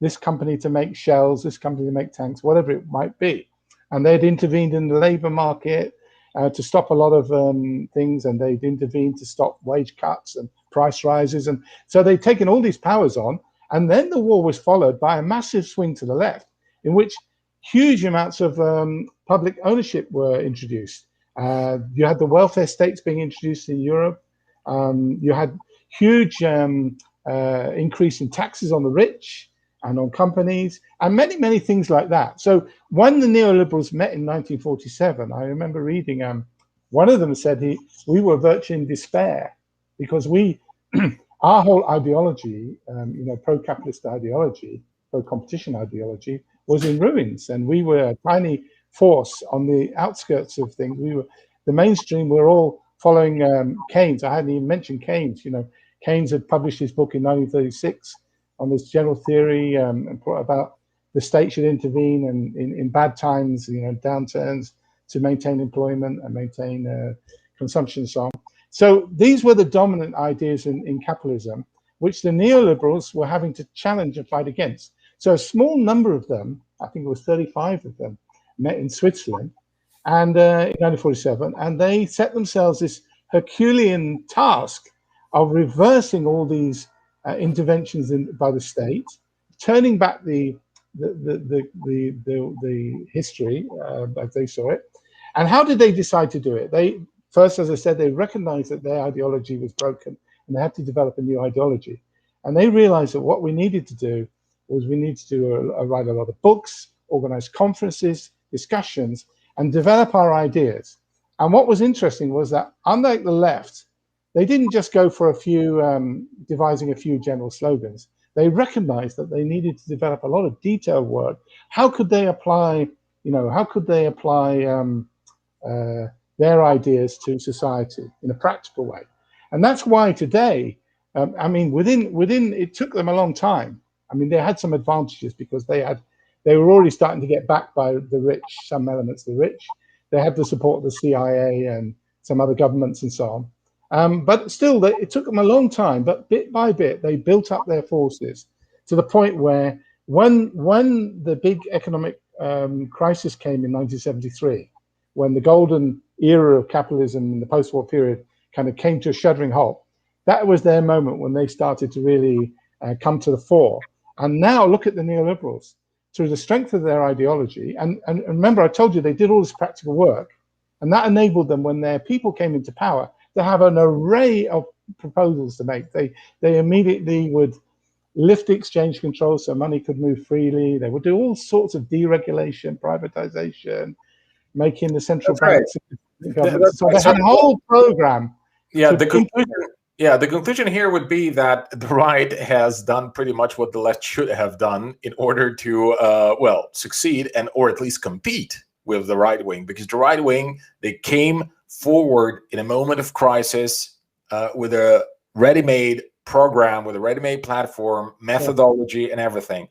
this company to make shells, this company to make tanks, whatever it might be. And they'd intervened in the labor market to stop a lot of things, and they'd intervened to stop wage cuts and price rises. And so they'd taken all these powers on, and then the war was followed by a massive swing to the left, in which huge amounts of public ownership were introduced. You had the welfare states being introduced in Europe. You had huge increase in taxes on the rich and on companies, and many, many things like that. So when the neoliberals met in 1947, I remember reading, one of them said we were virtually in despair because our whole ideology, pro-capitalist ideology, pro-competition ideology, was in ruins, and we were a tiny force on the outskirts of things. We were the mainstream. We're all following Keynes. I hadn't even mentioned Keynes. Keynes had published his book in 1936 on this general theory about the state should intervene and in bad times, downturns, to maintain employment and maintain consumption and so on. So these were the dominant ideas in capitalism, which the neoliberals were having to challenge and fight against. So a small number of them, I think it was 35 of them, met in Switzerland and in 1947, and they set themselves this Herculean task of reversing all these interventions by the state, turning back the history as they saw it. And how did they decide to do it? They first, as I said, they recognized that their ideology was broken and they had to develop a new ideology. And they realized that what we needed to do was we needed to write a lot of books, organize conferences, discussions, and develop our ideas. And what was interesting was that, unlike the left, they didn't just go for devising a few general slogans. They recognized that they needed to develop a lot of detailed work. How could they apply, their ideas to society in a practical way? And that's why today, it took them a long time. I mean, they had some advantages because they were already starting to get backed by the rich, some elements of the rich. They had the support of the CIA and some other governments and so on. But still, it took them a long time. But bit by bit, they built up their forces to the point where when the big economic crisis came in 1973, when the golden era of capitalism in the post-war period kind of came to a shuddering halt, that was their moment when they started to really come to the fore. And now look at the neoliberals. through the strength of their ideology, and remember, I told you they did all this practical work, and that enabled them, when their people came into power, to have an array of proposals to make. They immediately would lift the exchange controls so money could move freely. They would do all sorts of deregulation, privatization, making the central banks government. So they had a whole program. Yeah, the conclusion here would be that the right has done pretty much what the left should have done in order to, well, succeed and or at least compete with the right wing, because the right wing, they came forward in a moment of crisis with a ready-made program, with a ready-made platform, methodology, and everything.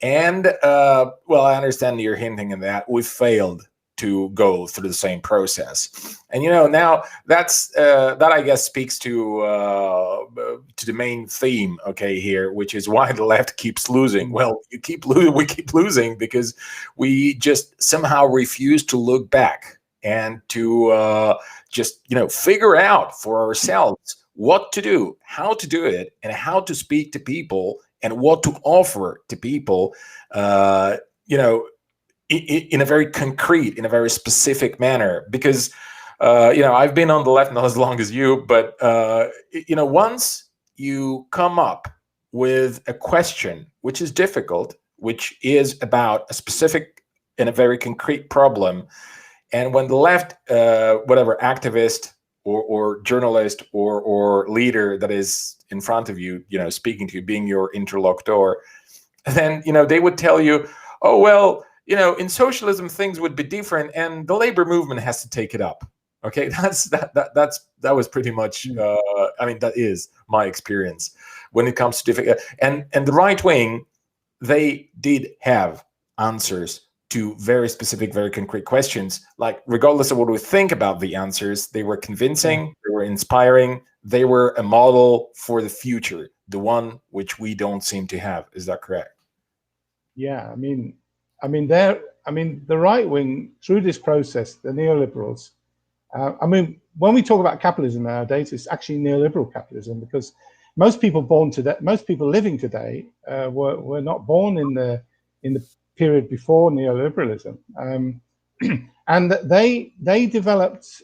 And well, I understand you're hinting at that. We failed to go through the same process, and now that's that I guess speaks to the main theme, okay, here, which is why the left keeps losing. Well, we keep losing because we just somehow refuse to look back and to just figure out for ourselves what to do, how to do it, and how to speak to people, and what to offer to people, in a very concrete, in a very specific manner. Because I've been on the left not as long as you, but once you come up with a question which is difficult, which is about a specific and a very concrete problem, and when the left, whatever activist or journalist or leader that is in front of you, speaking to you, being your interlocutor, then they would tell you, oh well, in socialism things would be different, and the labor movement has to take it up. Okay, that was pretty much. I mean, that is my experience when it comes to difficult. And the right wing, they did have answers to very specific, very concrete questions. Like, regardless of what we think about the answers, they were convincing, they were inspiring, they were a model for the future, the one which we don't seem to have. Is that correct? Yeah, I mean, the right wing, through this process, the neoliberals. When we talk about capitalism nowadays, it's actually neoliberal capitalism, because most people living today were not born in the period before neoliberalism, and they developed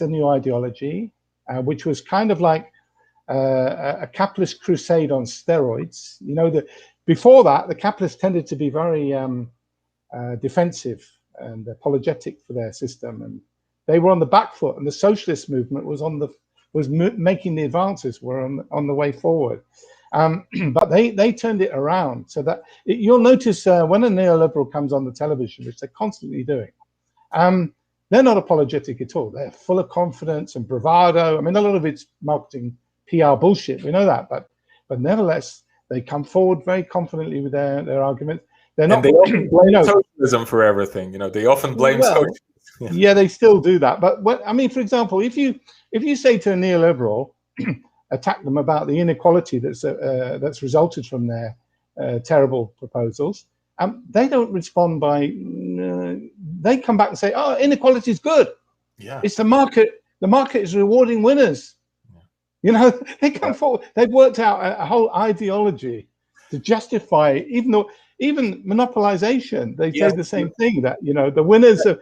a new ideology, which was kind of like a capitalist crusade on steroids. Before that, the capitalists tended to be very defensive and apologetic for their system, and they were on the back foot. And the socialist movement was making the advances, were on the way forward. But they turned it around, so that you'll notice when a neoliberal comes on the television, which they're constantly doing, they're not apologetic at all. They're full of confidence and bravado. I mean, a lot of it's marketing, PR bullshit. We know that, but nevertheless, they come forward very confidently with their arguments. They're not. And they often blame socialism for everything. They often blame socialism. Yeah, they still do that. But for example, if you say to a neoliberal, attack them about the inequality that's resulted from their terrible proposals, they don't respond by. They come back and say, "Oh, inequality is good. Yeah, it's the market. The market is rewarding winners." Yeah. They come forward. They've worked out a whole ideology to justify, even monopolization. They say the same thing, that the winners of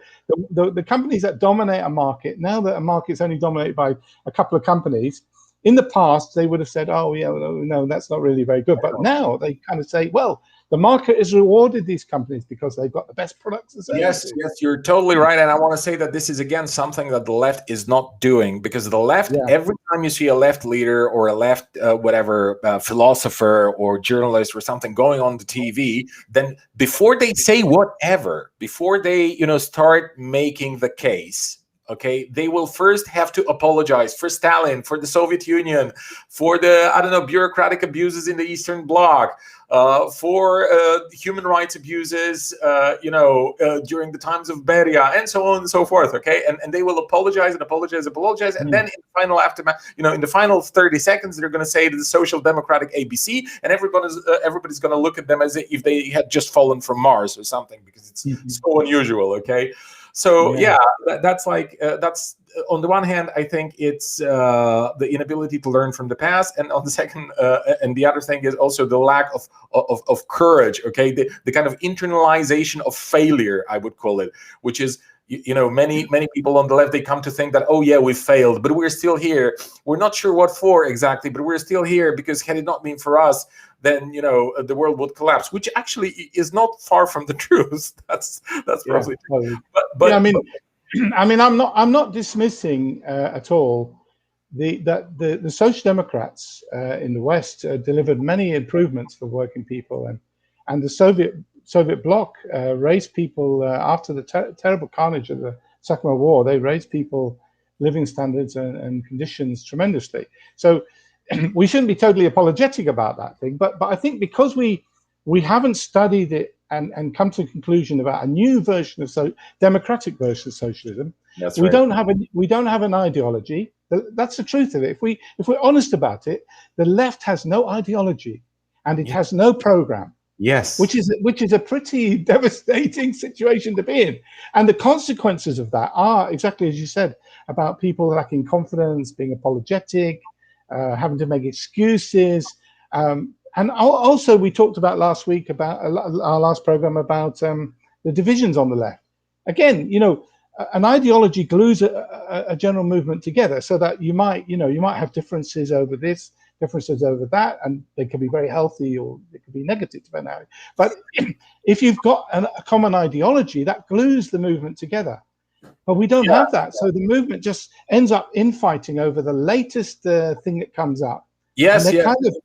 the companies that dominate a market. Now that a market is only dominated by a couple of companies, in the past they would have said, "Oh yeah, no, that's not really very good." But now they kind of say, "Well, the market has rewarded these companies because they've got the best products and services." Yes, you're totally right. And I want to say that this is, again, something that the left is not doing, because the left, every time you see a left leader or a left, philosopher or journalist or something going on the TV, then before they say whatever, before they, start making the case, okay, they will first have to apologize for Stalin, for the Soviet Union, for the, bureaucratic abuses in the Eastern Bloc, for human rights abuses, during the times of Beria, and so on and so forth, okay? And they will apologize and apologize, and then in the final aftermath, in the final 30 seconds, they're going to say the social democratic ABC, and everybody's going to look at them as if they had just fallen from Mars or something, because it's so unusual, okay? So yeah, that's like that's on the one hand, I think it's the inability to learn from the past, and on the second, and the other thing is also the lack of courage. Okay, the kind of internalization of failure, I would call it, which is, you know, many people on the left, they come to think that, oh yeah, we failed, but we're still here. We're not sure what for exactly, but we're still here because had it not been for us, then, you know, the world would collapse, which actually is not far from the truth. That's probably true. But yeah, I mean, I'm not dismissing at all the Social Democrats in the West delivered many improvements for working people, and the Soviet bloc raised people after the terrible carnage of the Second World War. They raised people living standards and conditions tremendously. So we shouldn't be totally apologetic about that thing. But I think because we haven't studied it and come to a conclusion about a new version of democratic version of socialism, we don't have an ideology. That's the truth of it. If we're honest about it, the left has no ideology, and it has no program. Yes, which is a pretty devastating situation to be in, and the consequences of that are exactly as you said, about people lacking confidence, being apologetic, having to make excuses, and also we talked about last week about our last program about the divisions on the left. Again, you know, an ideology glues a general movement together, so that you might have differences over this, differences over that, and they can be very healthy or they could be negative depending on how. But if you've got a common ideology, that glues the movement together. But we don't have that, so the movement just ends up infighting over the latest thing that comes up. Yes, and kind of,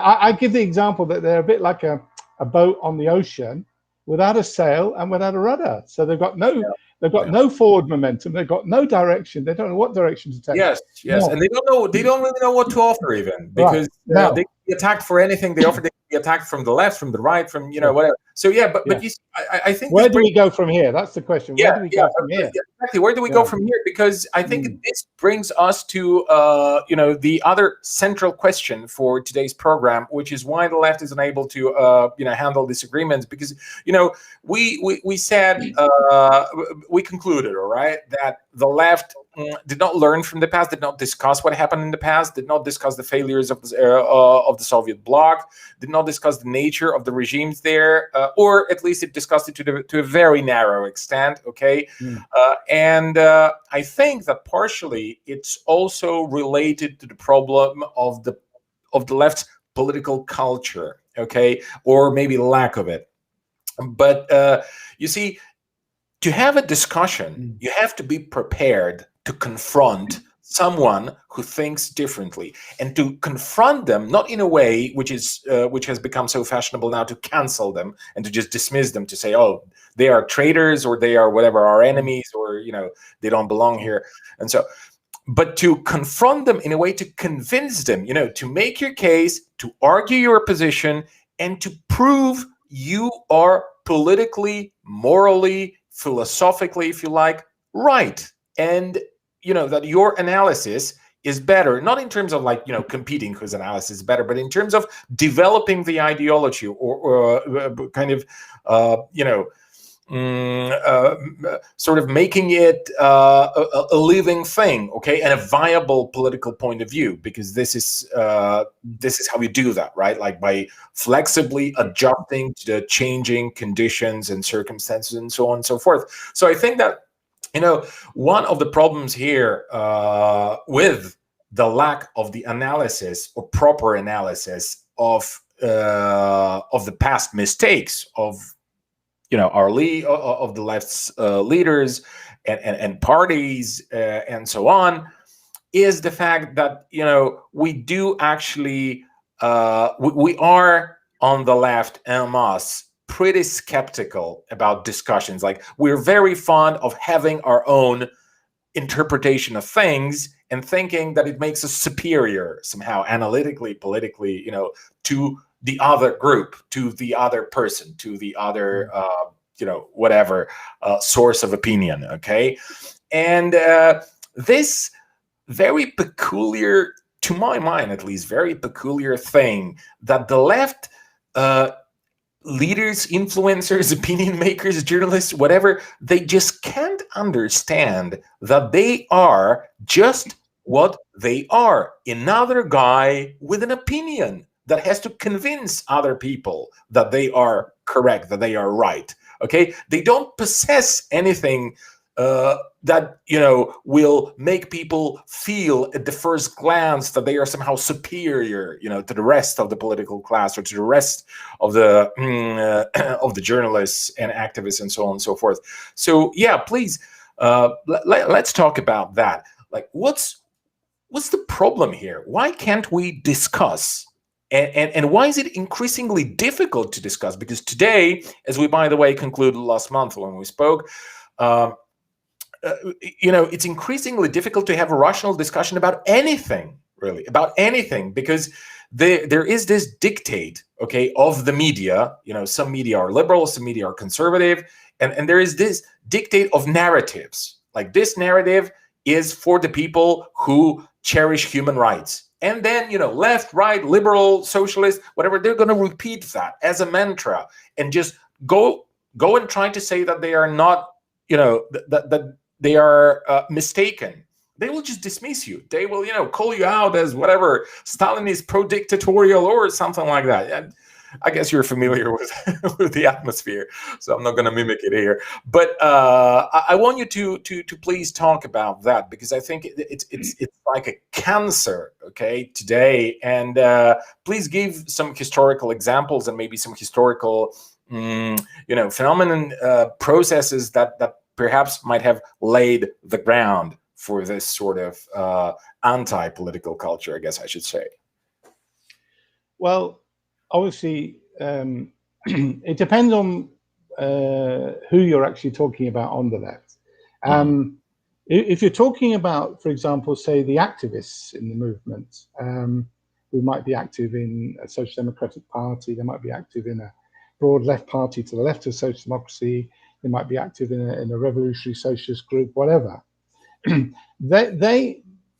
I give the example that they're a bit like a boat on the ocean without a sail and without a rudder. So they've got no forward momentum. They've got no direction. They don't know what direction to take. Yes, and they don't know. They don't really know what to offer even, because they can be attacked for anything they offer. They can be attacked from the left, from the right, from whatever. So but you see, I think where do we go from here? That's the question. Where do we go from here? Exactly. Where do we go from here? Because I think this brings us to the other central question for today's program, which is why the left is unable to handle disagreements. Because we said we concluded, all right, that the left did not learn from the past, did not discuss what happened in the past, did not discuss the failures of the Soviet bloc, did not discuss the nature of the regimes there, or at least it discussed it to a very narrow extent. Okay, and I think that partially it's also related to the problem of the left's political culture. Okay, or maybe lack of it. But you see, to have a discussion, you have to be prepared to confront someone who thinks differently, and to confront them not in a way which has become so fashionable now, to cancel them and to just dismiss them, to say, oh, they are traitors, or they are whatever, our enemies, or they don't belong here. And so, but to confront them in a way to convince them, to make your case, to argue your position, and to prove you are politically, morally, philosophically, if you like, right, and that your analysis is better, not in terms of competing whose analysis is better, but in terms of developing the ideology, or kind of sort of making it a living thing, okay, and a viable political point of view, because this is how you do that, right? Like by flexibly adjusting to the changing conditions and circumstances and so on and so forth. So I think that one of the problems here with the lack of the analysis or proper analysis of the past mistakes of of the left's leaders and parties and so on, is the fact that we do actually we are on the left en masse pretty skeptical about discussions. Like, we're very fond of having our own interpretation of things and thinking that it makes us superior somehow, analytically, politically, to the other group, to the other person, to the other whatever source of opinion. Okay, and this very peculiar, to my mind at least, very peculiar thing that the left leaders, influencers, opinion makers, journalists, whatever, they just can't understand that they are just what they are. Another guy with an opinion that has to convince other people that they are correct, that they are right. Okay? They don't possess anything that, you know, will make people feel at the first glance that they are somehow superior, you know, to the rest of the political class or to the rest of the of the journalists and activists and so on and so forth. So yeah, please let's talk about that. Like, what's the problem here? Why can't we discuss? And why is it increasingly difficult to discuss? Because today, as we, by the way, concluded last month when we spoke, you know, it's increasingly difficult to have a rational discussion about anything, really, about anything, because there is this dictate, okay, of the media. You know, some media are liberal, some media are conservative, and there is this dictate of narratives. Like, this narrative is for the people who cherish human rights. And then, you know, left, right, liberal, socialist, whatever, they're going to repeat that as a mantra and just go and try to say that they are not, you know, that they are mistaken. They will just dismiss you. They will, you know, call you out as whatever, Stalin is pro-dictatorial or something like that. And I guess you're familiar with with the atmosphere, so I'm not going to mimic it here. But I want you to please talk about that, because I think it's like a cancer, okay, today. And please give some historical examples and maybe some historical, you know, phenomenon, processes that perhaps might have laid the ground for this sort of anti-political culture, I guess I should say. Well, obviously, it depends on who you're actually talking about on the left. If you're talking about, for example, say the activists in the movement, who might be active in a social democratic party, they might be active in a broad left party to the left of social democracy, they might be active in a revolutionary socialist group, whatever.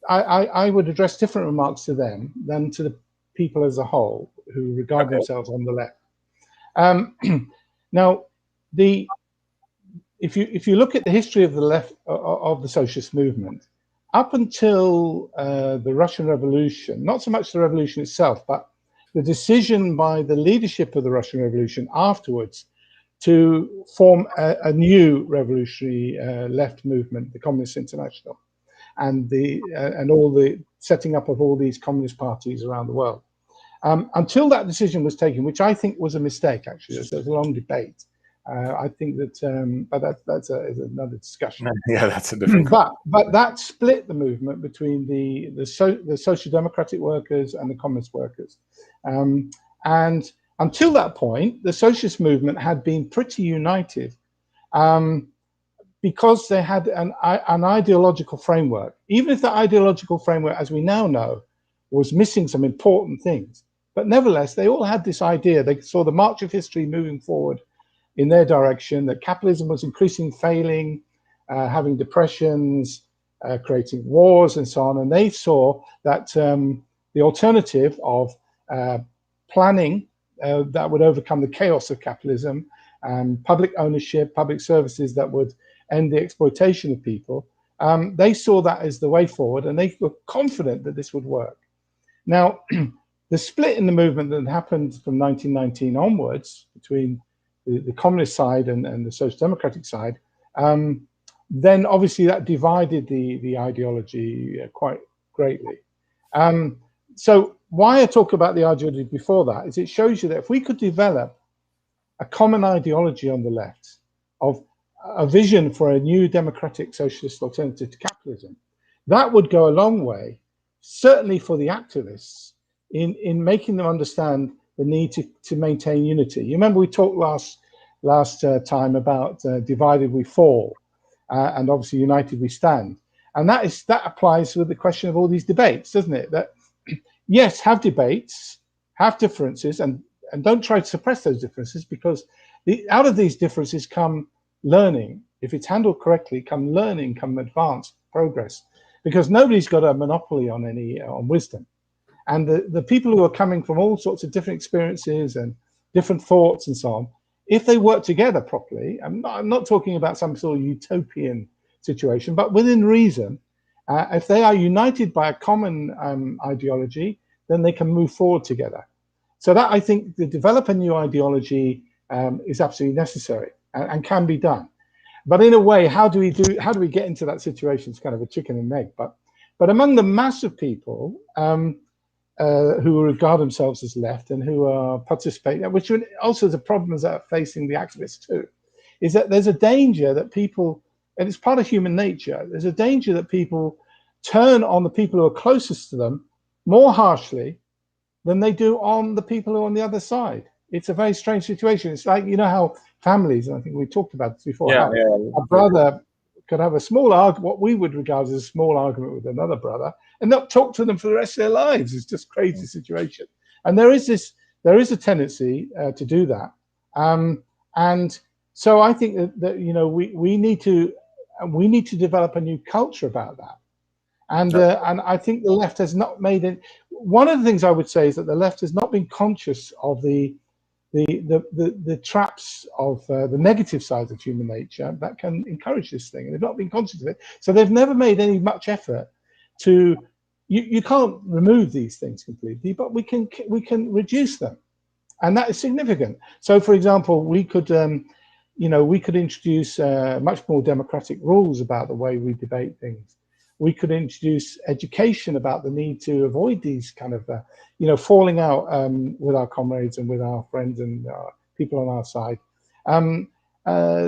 I would address different remarks to them than to the people as a whole who regard themselves on the left. Now, if you look at the history of the left, of the socialist movement, up until the Russian Revolution, not so much the revolution itself, but the decision by the leadership of the Russian Revolution afterwards to form a new revolutionary left movement, the Communist International, and all the setting up of all these communist parties around the world. Until that decision was taken, which I think was a mistake, actually. There's a long debate. I think that, but that's another discussion. Yeah, that's a different. But that split the movement between the social democratic workers and the communist workers, and until that point, the socialist movement had been pretty united, because they had an ideological framework. Even if the ideological framework, as we now know, was missing some important things, but nevertheless, they all had this idea. They saw the march of history moving forward in their direction, that capitalism was increasingly failing, having depressions, creating wars and so on. And they saw that the alternative of planning that would overcome the chaos of capitalism, and public ownership, public services that would end the exploitation of people, they saw that as the way forward, and they were confident that this would work. Now, the split in the movement that happened from 1919 onwards between the communist side and the social democratic side, then obviously that divided the ideology quite greatly. So why I talk about the ideology before that is it shows you that if we could develop a common ideology on the left of a vision for a new democratic socialist alternative to capitalism, that would go a long way, certainly for the activists, in making them understand the need to maintain unity. You remember we talked last time about divided we fall, and obviously united we stand. And that applies with the question of all these debates, doesn't it? That yes, have debates, have differences, and don't try to suppress those differences, because out of these differences come learning. If it's handled correctly, come learning, come advanced progress, because nobody's got a monopoly on wisdom. And the people who are coming from all sorts of different experiences and different thoughts and so on, if they work together properly, I'm not talking about some sort of utopian situation, but within reason, if they are united by a common ideology, then they can move forward together. So that, I think, to develop a new ideology is absolutely necessary and can be done. But in a way, how do we get into that situation? It's kind of a chicken and egg. But among the mass of people who regard themselves as left and who are participating, which also is a problem that are facing the activists too, is that there's a danger that people, and it's part of human nature, there's a danger that people turn on the people who are closest to them more harshly than they do on the people who are on the other side. It's a very strange situation. It's like, you know how families, and I think we talked about this before, a brother could have a small argument, what we would regard as a small argument with another brother, and not talk to them for the rest of their lives. It's just a crazy situation. And there is a tendency to do that. And so I think that you know, we need to develop a new culture about that. And I think the left has not made it. One of the things I would say is that the left has not been conscious of the traps of the negative sides of human nature that can encourage this thing, and they've not been conscious of it. So they've never made any much effort to. You can't remove these things completely, but we can reduce them, and that is significant. So, for example, we could introduce much more democratic rules about the way we debate things. We could introduce education about the need to avoid these kind of, falling out with our comrades and with our friends and people on our side.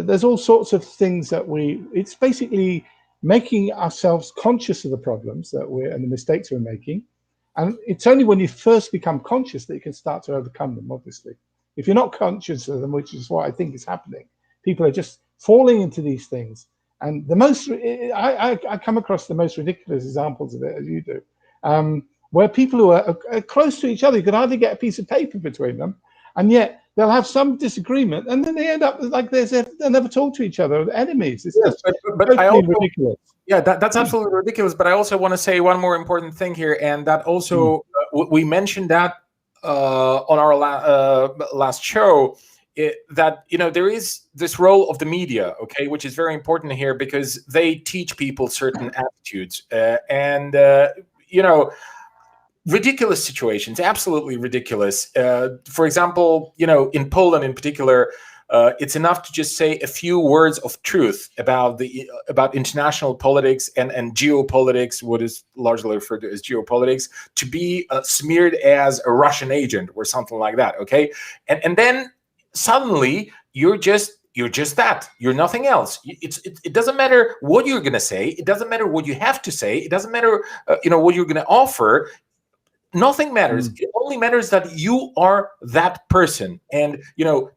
There's all sorts of things that it's basically making ourselves conscious of the problems that and the mistakes we're making. And it's only when you first become conscious that you can start to overcome them, obviously. If you're not conscious of them, which is what I think is happening, people are just falling into these things. And I come across the most ridiculous examples of it, as you do, where people who are close to each other, you could hardly get a piece of paper between them, and yet they'll have some disagreement, and then they end up like they'll never talk to each other, enemies. It's just but I also, ridiculous. Yeah, that's absolutely ridiculous. But I also want to say one more important thing here, and that also we mentioned that on our last show. That there is this role of the media, okay, which is very important here because they teach people certain attitudes and ridiculous situations, absolutely ridiculous. For example, in Poland in particular, it's enough to just say a few words of truth about international politics and geopolitics, what is largely referred to as geopolitics, to be smeared as a Russian agent or something like that, okay, and then suddenly you're just that. You're nothing else. It doesn't matter what you're going to say. It doesn't matter what you have to say. It doesn't matter what you're going to offer. Nothing matters. It only matters that you are that person. And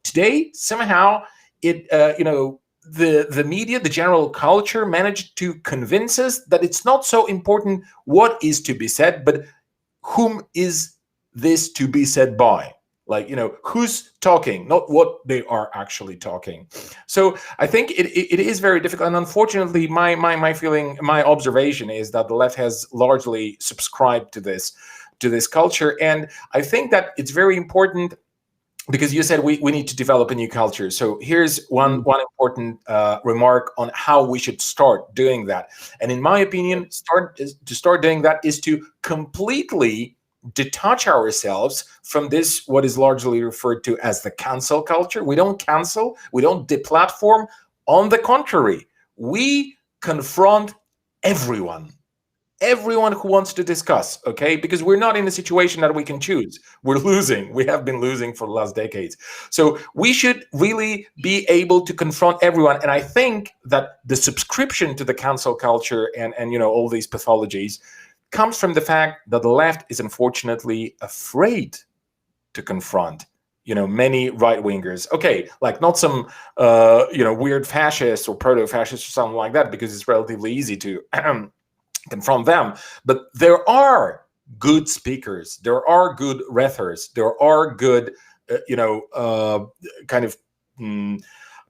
today somehow the media, the general culture, managed to convince us that it's not so important what is to be said, but whom is this to be said by. Like, who's talking, not what they are actually talking. So I think it is very difficult. And unfortunately, my feeling, my observation is that the left has largely subscribed to this culture. And I think that it's very important because you said we need to develop a new culture. So here's one important remark on how we should start doing that. And in my opinion, start doing that is to completely detach ourselves from this, what is largely referred to as the cancel culture. We don't cancel, we don't deplatform. On the contrary, we confront everyone who wants to discuss, okay? Because we're not in a situation that we can choose. We're losing. We have been losing for the last decades. So we should really be able to confront everyone. And I think that the subscription to the cancel culture and all these pathologies comes from the fact that the left is unfortunately afraid to confront, many right-wingers. Okay, like not some, weird fascists or proto-fascists or something like that, because it's relatively easy to confront them. But there are good speakers, there are good rhetorics, there are good,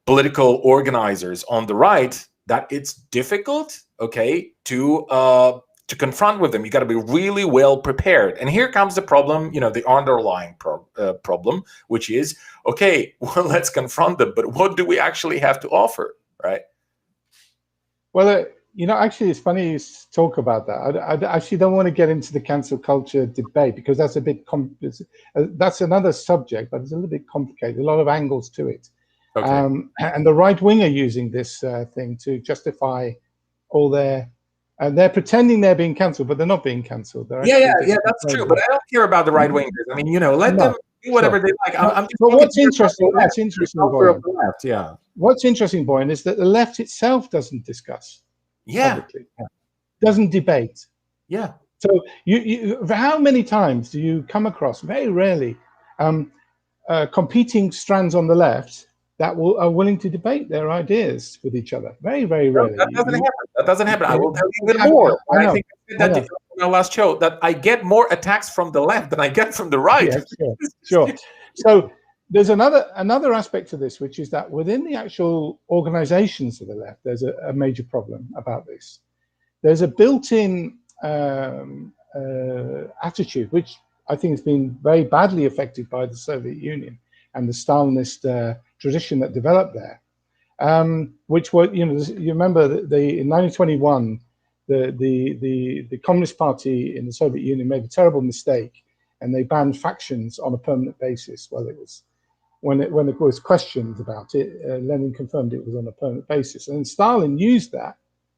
political organizers on the right that it's difficult, okay, to to confront with them, you got to be really well prepared. And here comes the problem, the underlying problem, which is, okay, well, let's confront them, but what do we actually have to offer, right? Well, actually, it's funny you talk about that. I actually don't want to get into the cancel culture debate, because that's a bit that's another subject, but it's a little bit complicated. A lot of angles to it. Okay. And the right wing are using this thing to justify all their. And they're pretending they're being cancelled, but they're not being cancelled. Yeah, that's true. But I don't care about the right wingers. I mean, let them do whatever they like. I'm just but what's interesting, Boyan, yeah. What's interesting, Boyan, is that the left itself doesn't discuss. Publicly. Doesn't debate. Yeah. So you how many times do you come across, very rarely, competing strands on the left that are willing to debate their ideas with each other? Very, very rarely. That doesn't happen. That doesn't happen. I will tell you a bit more. I think I said that in the last show, that I get more attacks from the left than I get from the right. Yeah, sure. So there's another aspect to this, which is that within the actual organizations of the left, there's a major problem about this. There's a built-in attitude, which I think has been very badly affected by the Soviet Union and the Stalinist tradition that developed there, which were, you remember that in 1921, the Communist Party in the Soviet Union made a terrible mistake, and they banned factions on a permanent basis. Well, it was when it was questioned about it, Lenin confirmed it was on a permanent basis, and Stalin used that.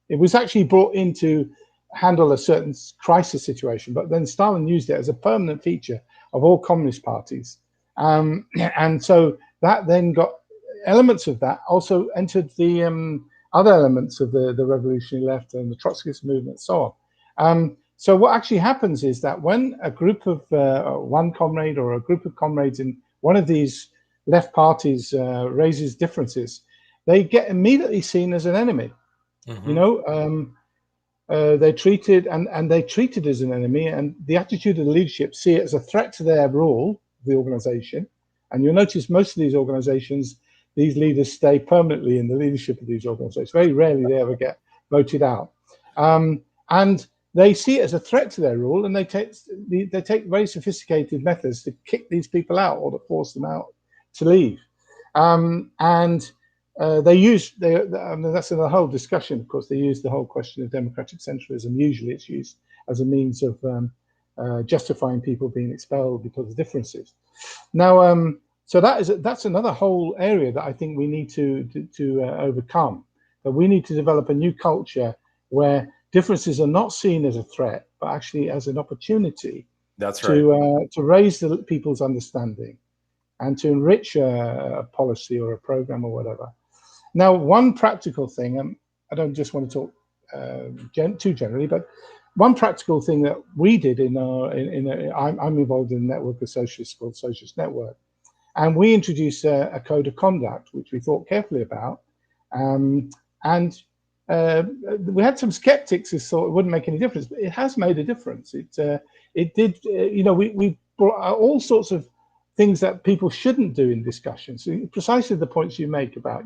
It was actually brought in to handle a certain crisis situation, but then Stalin used it as a permanent feature of all communist parties. And so that then got elements of that also entered the other elements of the revolutionary left and the Trotskyist movement and so on. So what actually happens is that when a group of one comrade or a group of comrades in one of these left parties raises differences, they get immediately seen as an enemy. Mm-hmm. They're treated and they treated as an enemy, and the attitude of the leadership see it as a threat to their rule, the organization. And you'll notice most of these organizations, these leaders stay permanently in the leadership of these organizations. Very rarely they ever get voted out. And they see it as a threat to their rule, and they take very sophisticated methods to kick these people out or to force them out to leave. They use, that's in the whole discussion, of course, they use the whole question of democratic centralism. Usually it's used as a means of justifying people being expelled because of differences. Now, so that's another whole area that I think we need to overcome. That we need to develop a new culture where differences are not seen as a threat, but actually as an opportunity. That's right. To raise the people's understanding and to enrich a policy or a program or whatever. Now, one practical thing, I don't just want to talk too generally, but one practical thing that we did I'm involved in a network of socialists called Socialist Network, and we introduced a code of conduct, which we thought carefully about, and we had some skeptics who thought it wouldn't make any difference, but it has made a difference. It did, we brought all sorts of things that people shouldn't do in discussions. So precisely the points you make about,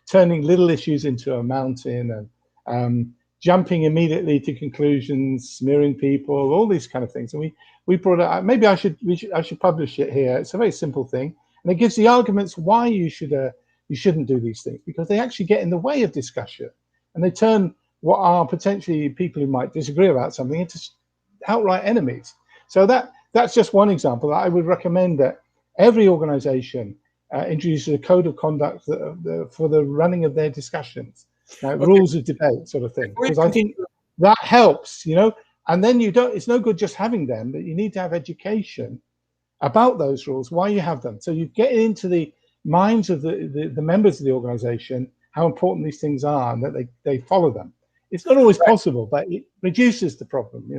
turning little issues into a mountain and jumping immediately to conclusions, smearing people, all these kind of things. And we brought it out. Maybe I should publish it here. It's a very simple thing, and it gives the arguments why you shouldn't do these things, because they actually get in the way of discussion, and they turn what are potentially people who might disagree about something into outright enemies. So that's just one example. I would recommend that every organization introduces a code of conduct for the running of their discussions, rules of debate sort of thing, because I think that helps, and then it's no good just having them, but you need to have education about those rules, why you have them. So you get into the minds of the members of the organization, how important these things are, and that they follow them. It's not always possible, but it reduces the problem,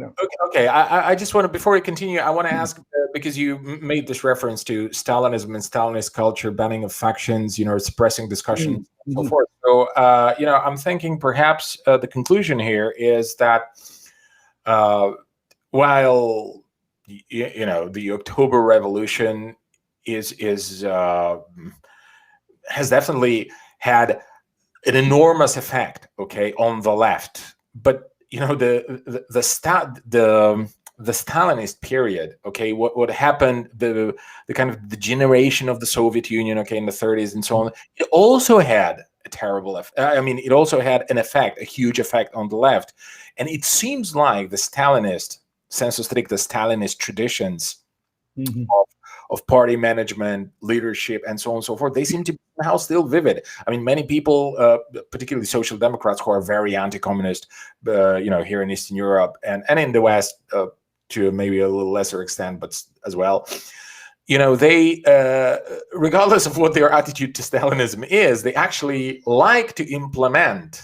Okay. I just want to, before we continue, I want to ask, because you made this reference to Stalinism and Stalinist culture, banning of factions, suppressing discussion, and so forth. So, I'm thinking perhaps the conclusion here is that while, the October Revolution has definitely had an enormous effect, on the left, but you know, the Stalinist period, okay, what happened, the kind of degeneration of the Soviet Union, okay, in the 30s and so on, it also had a terrible effect. I mean, it also had an effect, a huge effect on the left. And it seems like the Stalinist, sensu stricto Stalinist traditions of party management, leadership, and so on and so forth, they seem to be somehow still vivid. I mean, many people, particularly social democrats who are very anti-communist, you know, here in Eastern Europe and in the West, to maybe a little lesser extent, but as well, you know, they, regardless of what their attitude to Stalinism is, they actually like to implement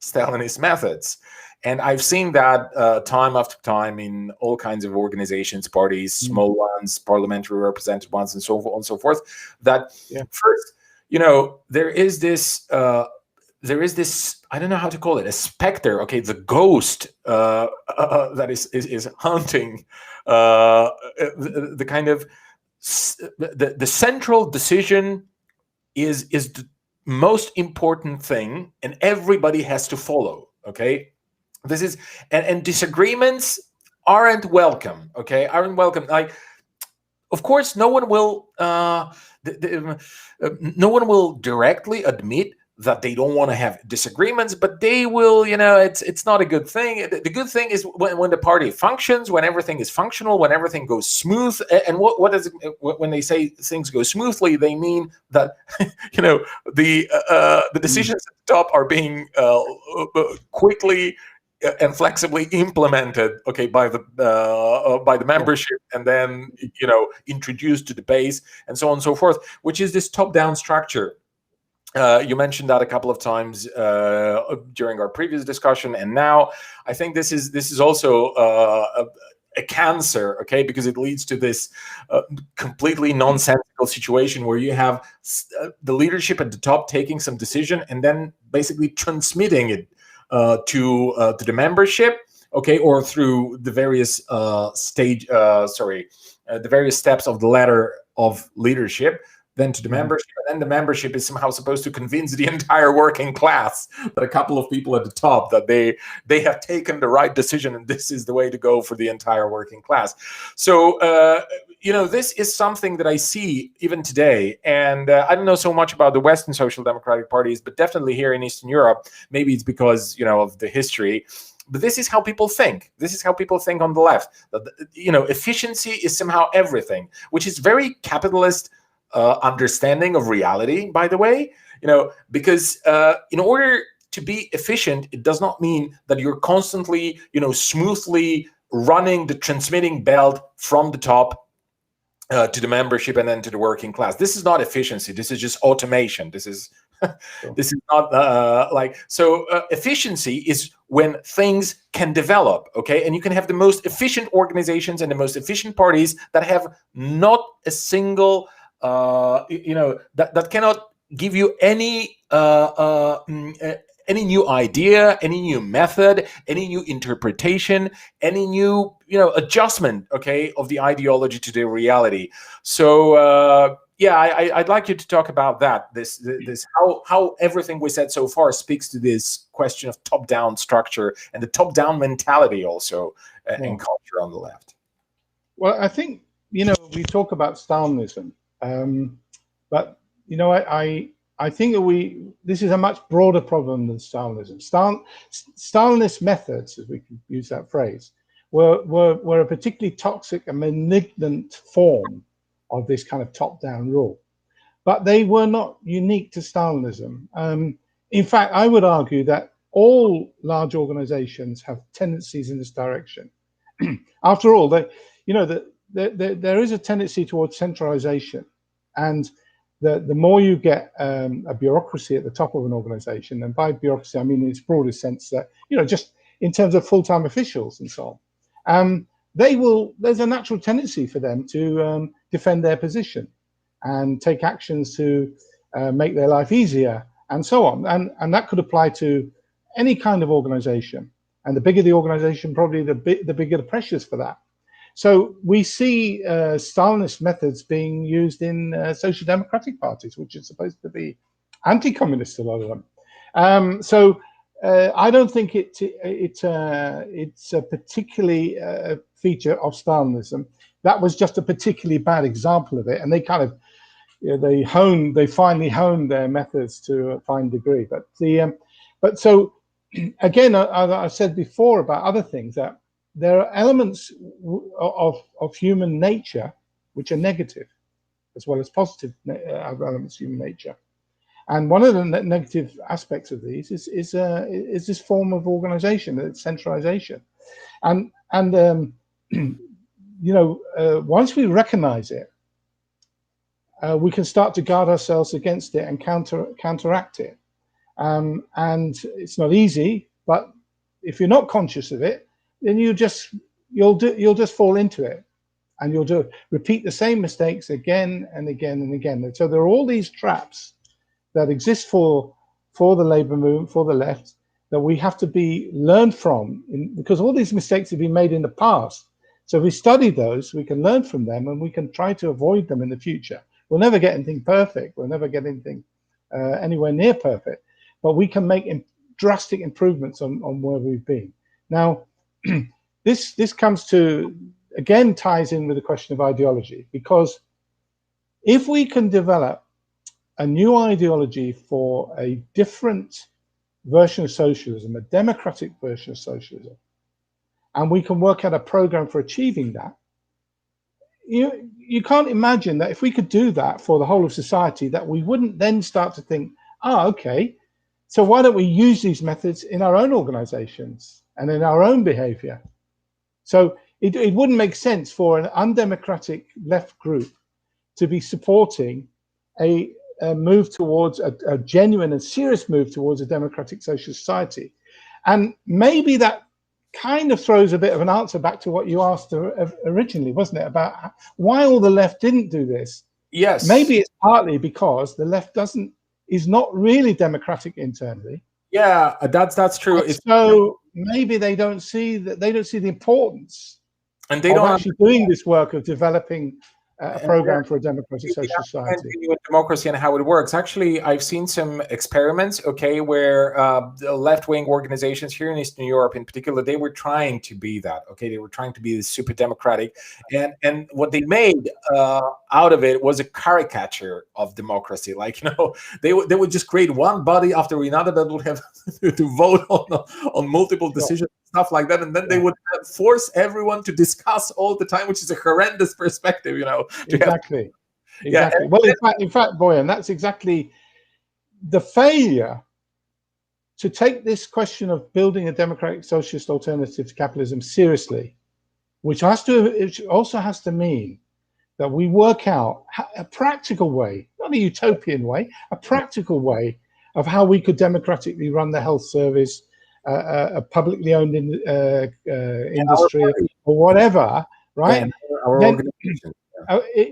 Stalinist methods. And I've seen that time after time in all kinds of organizations, parties, small ones, parliamentary represented ones, and so on and so forth. That first, you know, there is this, I don't know how to call it, a specter, okay, the ghost that is haunting the kind of the central decision is the most important thing, and everybody has to follow. Okay, this is and disagreements aren't welcome. Okay, aren't welcome. Like, of course, no one will no one will directly admit that they don't want to have disagreements, but they will, you know, it's not a good thing. The good thing is when the party functions, when everything is functional, when everything goes smooth. And what is it, when they say things go smoothly, they mean that, you know, the decisions at the top are being quickly and flexibly implemented, okay, by the membership, and then, you know, introduced to the base, and so on and so forth, which is this top-down structure. You mentioned that a couple of times during our previous discussion, and now I think this is also a cancer, okay, because it leads to this completely nonsensical situation where you have the leadership at the top taking some decision and then basically transmitting it to the membership, okay, or through the various the various steps of the ladder of leadership, then to the membership, and then the membership is somehow supposed to convince the entire working class that a couple of people at the top that they have taken the right decision and this is the way to go for the entire working class. So you know, this is something that I see even today, and I don't know so much about the Western social democratic parties, but definitely here in Eastern Europe, maybe it's because, you know, of the history, but this is how people think. This is how people think on the left. That, you know, efficiency is somehow everything, which is very capitalist understanding of reality, by the way. You know, because in order to be efficient, it does not mean that you're constantly, you know, smoothly running the transmitting belt from the top to the membership and then to the working class. This is not efficiency. This is just automation. This is this is not like so. Efficiency is when things can develop, okay, and you can have the most efficient organizations and the most efficient parties that have not a single, you know, that cannot give you any new idea, any new method, any new interpretation, any new, you know, adjustment, okay, of the ideology to the reality. So yeah, I'd like you to talk about that. This how everything we said so far speaks to this question of top-down structure and the top-down mentality also in culture on the left. Well, I think, you know, we talk about Stalinism, but, you know, I think that this is a much broader problem than Stalinism. Stalinist methods, as we can use that phrase, were a particularly toxic and malignant form of this kind of top-down rule. But they were not unique to Stalinism. In fact, I would argue that all large organizations have tendencies in this direction. After all, you know, there is a tendency towards centralization, and the more you get a bureaucracy at the top of an organization, and by bureaucracy I mean in its broadest sense that, you know, just in terms of full-time officials and so on, there's a natural tendency for them to defend their position and take actions to make their life easier and so on, and that could apply to any kind of organization, and the bigger the organization, probably the bigger the pressures for that. So we see Stalinist methods being used in social democratic parties, which is supposed to be anti-communist, a lot of them. So I don't think it's a particularly feature of Stalinism. That was just a particularly bad example of it, and they kind of, they finally honed their methods to a fine degree. But so again, I said before about other things, that there are elements of human nature which are negative, as well as positive elements of human nature. And one of the negative aspects of these is this form of organization, centralization. And once we recognize it, we can start to guard ourselves against it and counteract it. And it's not easy, but if you're not conscious of it, then you'll just fall into it, and you'll repeat the same mistakes again and again and again. And so there are all these traps that exist for the labor movement, for the left, that we have to learn from, because all these mistakes have been made in the past. So if we study those, we can learn from them, and we can try to avoid them in the future. We'll never get anything perfect. We'll never get anything anywhere near perfect, but we can make drastic improvements on where we've been. Now, this comes to, again, ties in with the question of ideology, because if we can develop a new ideology for a different version of socialism, a democratic version of socialism, and we can work out a program for achieving that, you can't imagine that if we could do that for the whole of society, that we wouldn't then start to think, okay, so why don't we use these methods in our own organizations and in our own behavior? So it wouldn't make sense for an undemocratic left group to be supporting a move towards a genuine and serious move towards a democratic social society. And maybe that kind of throws a bit of an answer back to what you asked originally, wasn't it, about why all the left didn't do this? Yes. Maybe it's partly because the left is not really democratic internally. Yeah, that's true. So maybe they don't see the importance, and they don't actually doing this work of developing a program for a democratic social society. With democracy and how it works. Actually, I've seen some experiments, where the left-wing organizations here in Eastern Europe, in particular, they were trying to be that. They were trying to be super democratic, and what they made out of it was a caricature of democracy. Like, they would just create one body after another that would have to vote on multiple decisions. Stuff like that, and then they would force everyone to discuss all the time, which is a horrendous perspective, Exactly. Yeah. Well, in fact, Boyan, that's exactly the failure to take this question of building a democratic socialist alternative to capitalism seriously, which also has to mean that we work out a practical way, not a utopian way, a practical way of how we could democratically run the health service, a publicly owned industry, or whatever, right?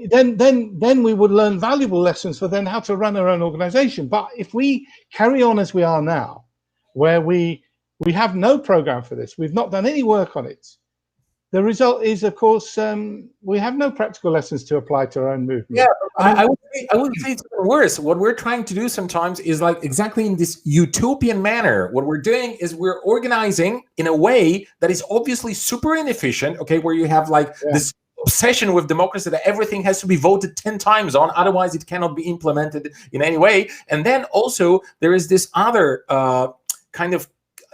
Then we would learn valuable lessons for then how to run our own organization. But if we carry on as we are now, where we have no program for this, we've not done any work on it, the result is, of course, we have no practical lessons to apply to our own movement. Yeah, I would say it's worse. What we're trying to do sometimes is like exactly in this utopian manner. What we're doing is we're organizing in a way that is obviously super inefficient, where you have this obsession with democracy that everything has to be voted 10 times on, otherwise it cannot be implemented in any way. And then also there is this other kind of,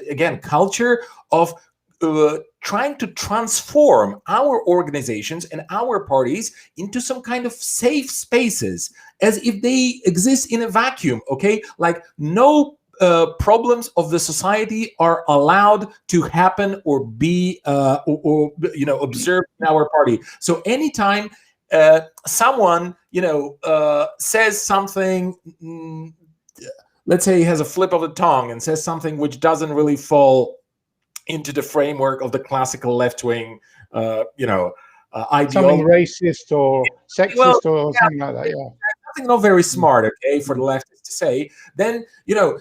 again, culture of trying to transform our organizations and our parties into some kind of safe spaces, as if they exist in a vacuum, like no problems of the society are allowed to happen or be observed in our party. So anytime someone says something, let's say he has a flip of the tongue and says something which doesn't really fall into the framework of the classical left-wing, ideology. Something racist or sexist or something like that, Something not very smart, for the leftists to say, then,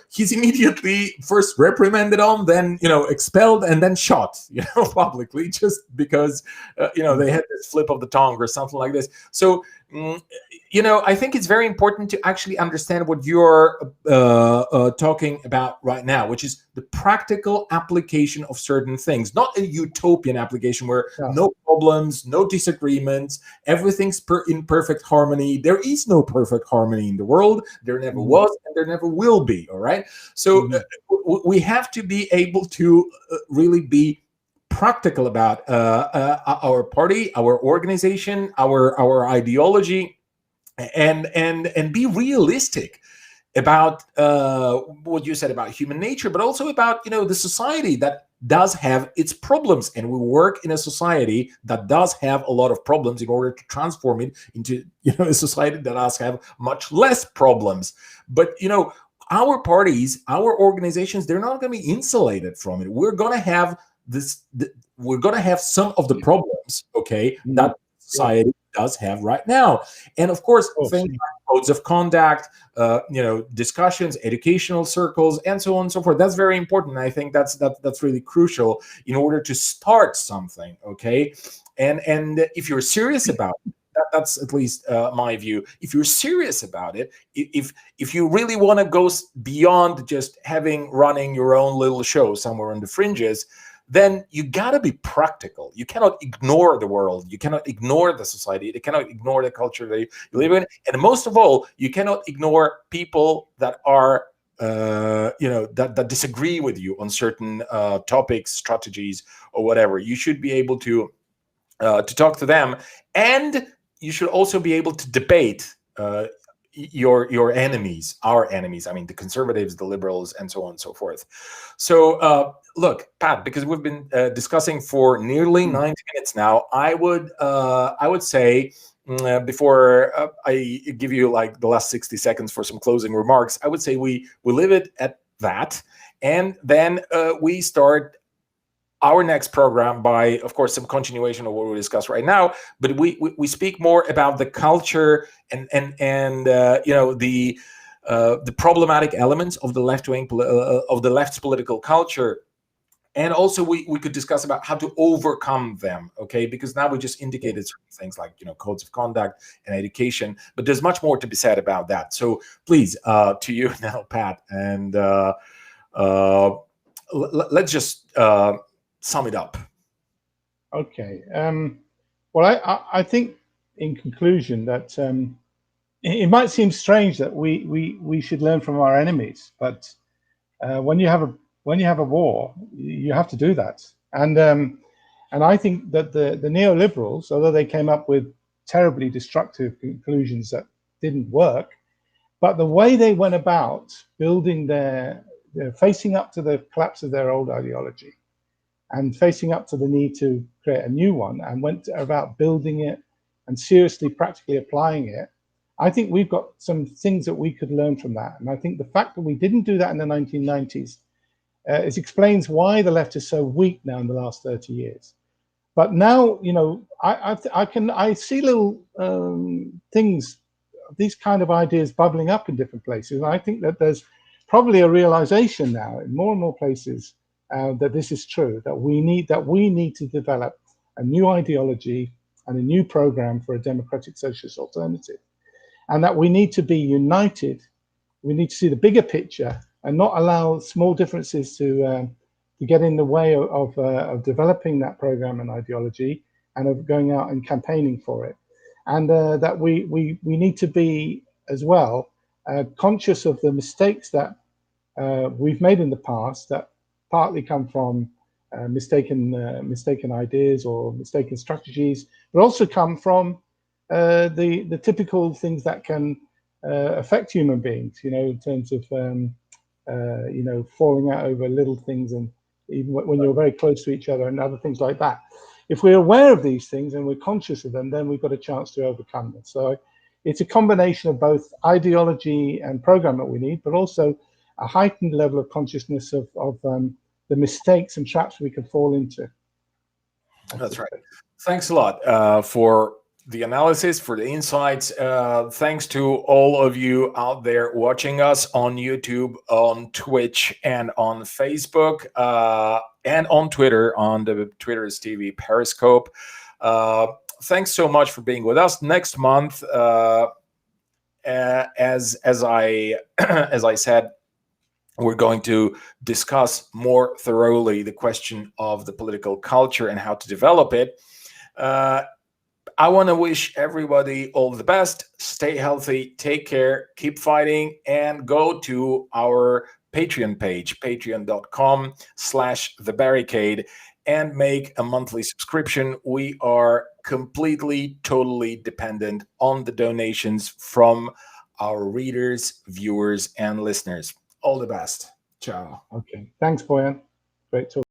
he's immediately first reprimanded on, then, expelled and then shot, publicly, just because, they had this flip of the tongue or something like this. So I think it's very important to actually understand what you're talking about right now, which is the practical application of certain things, not a utopian application where no problems, no disagreements, everything's in perfect harmony. There is no perfect harmony in the world. There never was, and there never will be. All right. So we have to be able to really be practical about our party, our organization, our ideology, and be realistic about what you said about human nature, but also about the society that does have its problems, and we work in a society that does have a lot of problems in order to transform it into a society that does have much less problems. But our parties, our organizations, they're not going to be insulated from it. We're going to have we're going to have some of the problems, that society does have right now. And of course, things like codes of conduct, discussions, educational circles, and so on and so forth. That's very important. I think that's really crucial in order to start something. And if you're serious about it, that's at least my view. If you're serious about it, if you really want to go beyond just running your own little show somewhere on the fringes, then you got to be practical. You cannot ignore the world. You cannot ignore the society. You cannot ignore the culture that you live in. And most of all, you cannot ignore people that are, that disagree with you on certain topics, strategies, or whatever. You should be able to talk to them, and you should also be able to debate your enemies, our enemies. I mean, the conservatives, the liberals, and so on and so forth. So look, Pat, because we've been discussing for nearly 90 minutes now, I would say, before I give you like the last 60 seconds for some closing remarks, I would say we leave it at that, and then we start our next program by, of course, some continuation of what we discussed right now, but we speak more about the culture and the problematic elements of the left-wing of the left's political culture, and also we could discuss about how to overcome them. Because now we just indicated certain things like codes of conduct and education, but there's much more to be said about that. So please, to you now, Pat, and let's just sum it up. Okay. Well, I think in conclusion that it might seem strange that we should learn from our enemies, but when you have a war, you have to do that. And I think that the neoliberals, although they came up with terribly destructive conclusions that didn't work, but the way they went about building facing up to the collapse of their old ideology, and facing up to the need to create a new one, and went about building it and seriously, practically applying it, I think we've got some things that we could learn from that. And I think the fact that we didn't do that in the 1990s it explains why the left is so weak now in the last 30 years. But now, I see little things, these kind of ideas bubbling up in different places. And I think that there's probably a realization now in more and more places that this is true, that we need to develop a new ideology and a new program for a democratic socialist alternative, and that we need to be united. We need to see the bigger picture and not allow small differences to get in the way of developing that program and ideology, and of going out and campaigning for it. And that we need to be as well conscious of the mistakes that we've made in the past, that partly come from mistaken ideas or mistaken strategies, but also come from the typical things that can affect human beings, in terms of falling out over little things, and even when you're very close to each other, and other things like that. If we're aware of these things and we're conscious of them, then we've got a chance to overcome them. So it's a combination of both ideology and program that we need, but also a heightened level of consciousness of the mistakes and traps we can fall into. That's right. Thanks a lot for the analysis, for the insights. Thanks to all of you out there watching us on YouTube, on Twitch, and on Facebook, and on Twitter, on the Twitter's TV Periscope. thanks so much for being with us. Next month, as I as I said, we're going to discuss more thoroughly the question of the political culture and how to develop it. I want to wish everybody all the best. Stay healthy, take care, keep fighting, and go to our Patreon page, patreon.com/thebarricade, and make a monthly subscription. We are completely, totally dependent on the donations from our readers, viewers, and listeners. All the best. Ciao. Okay. Thanks, Boyan. Great talk.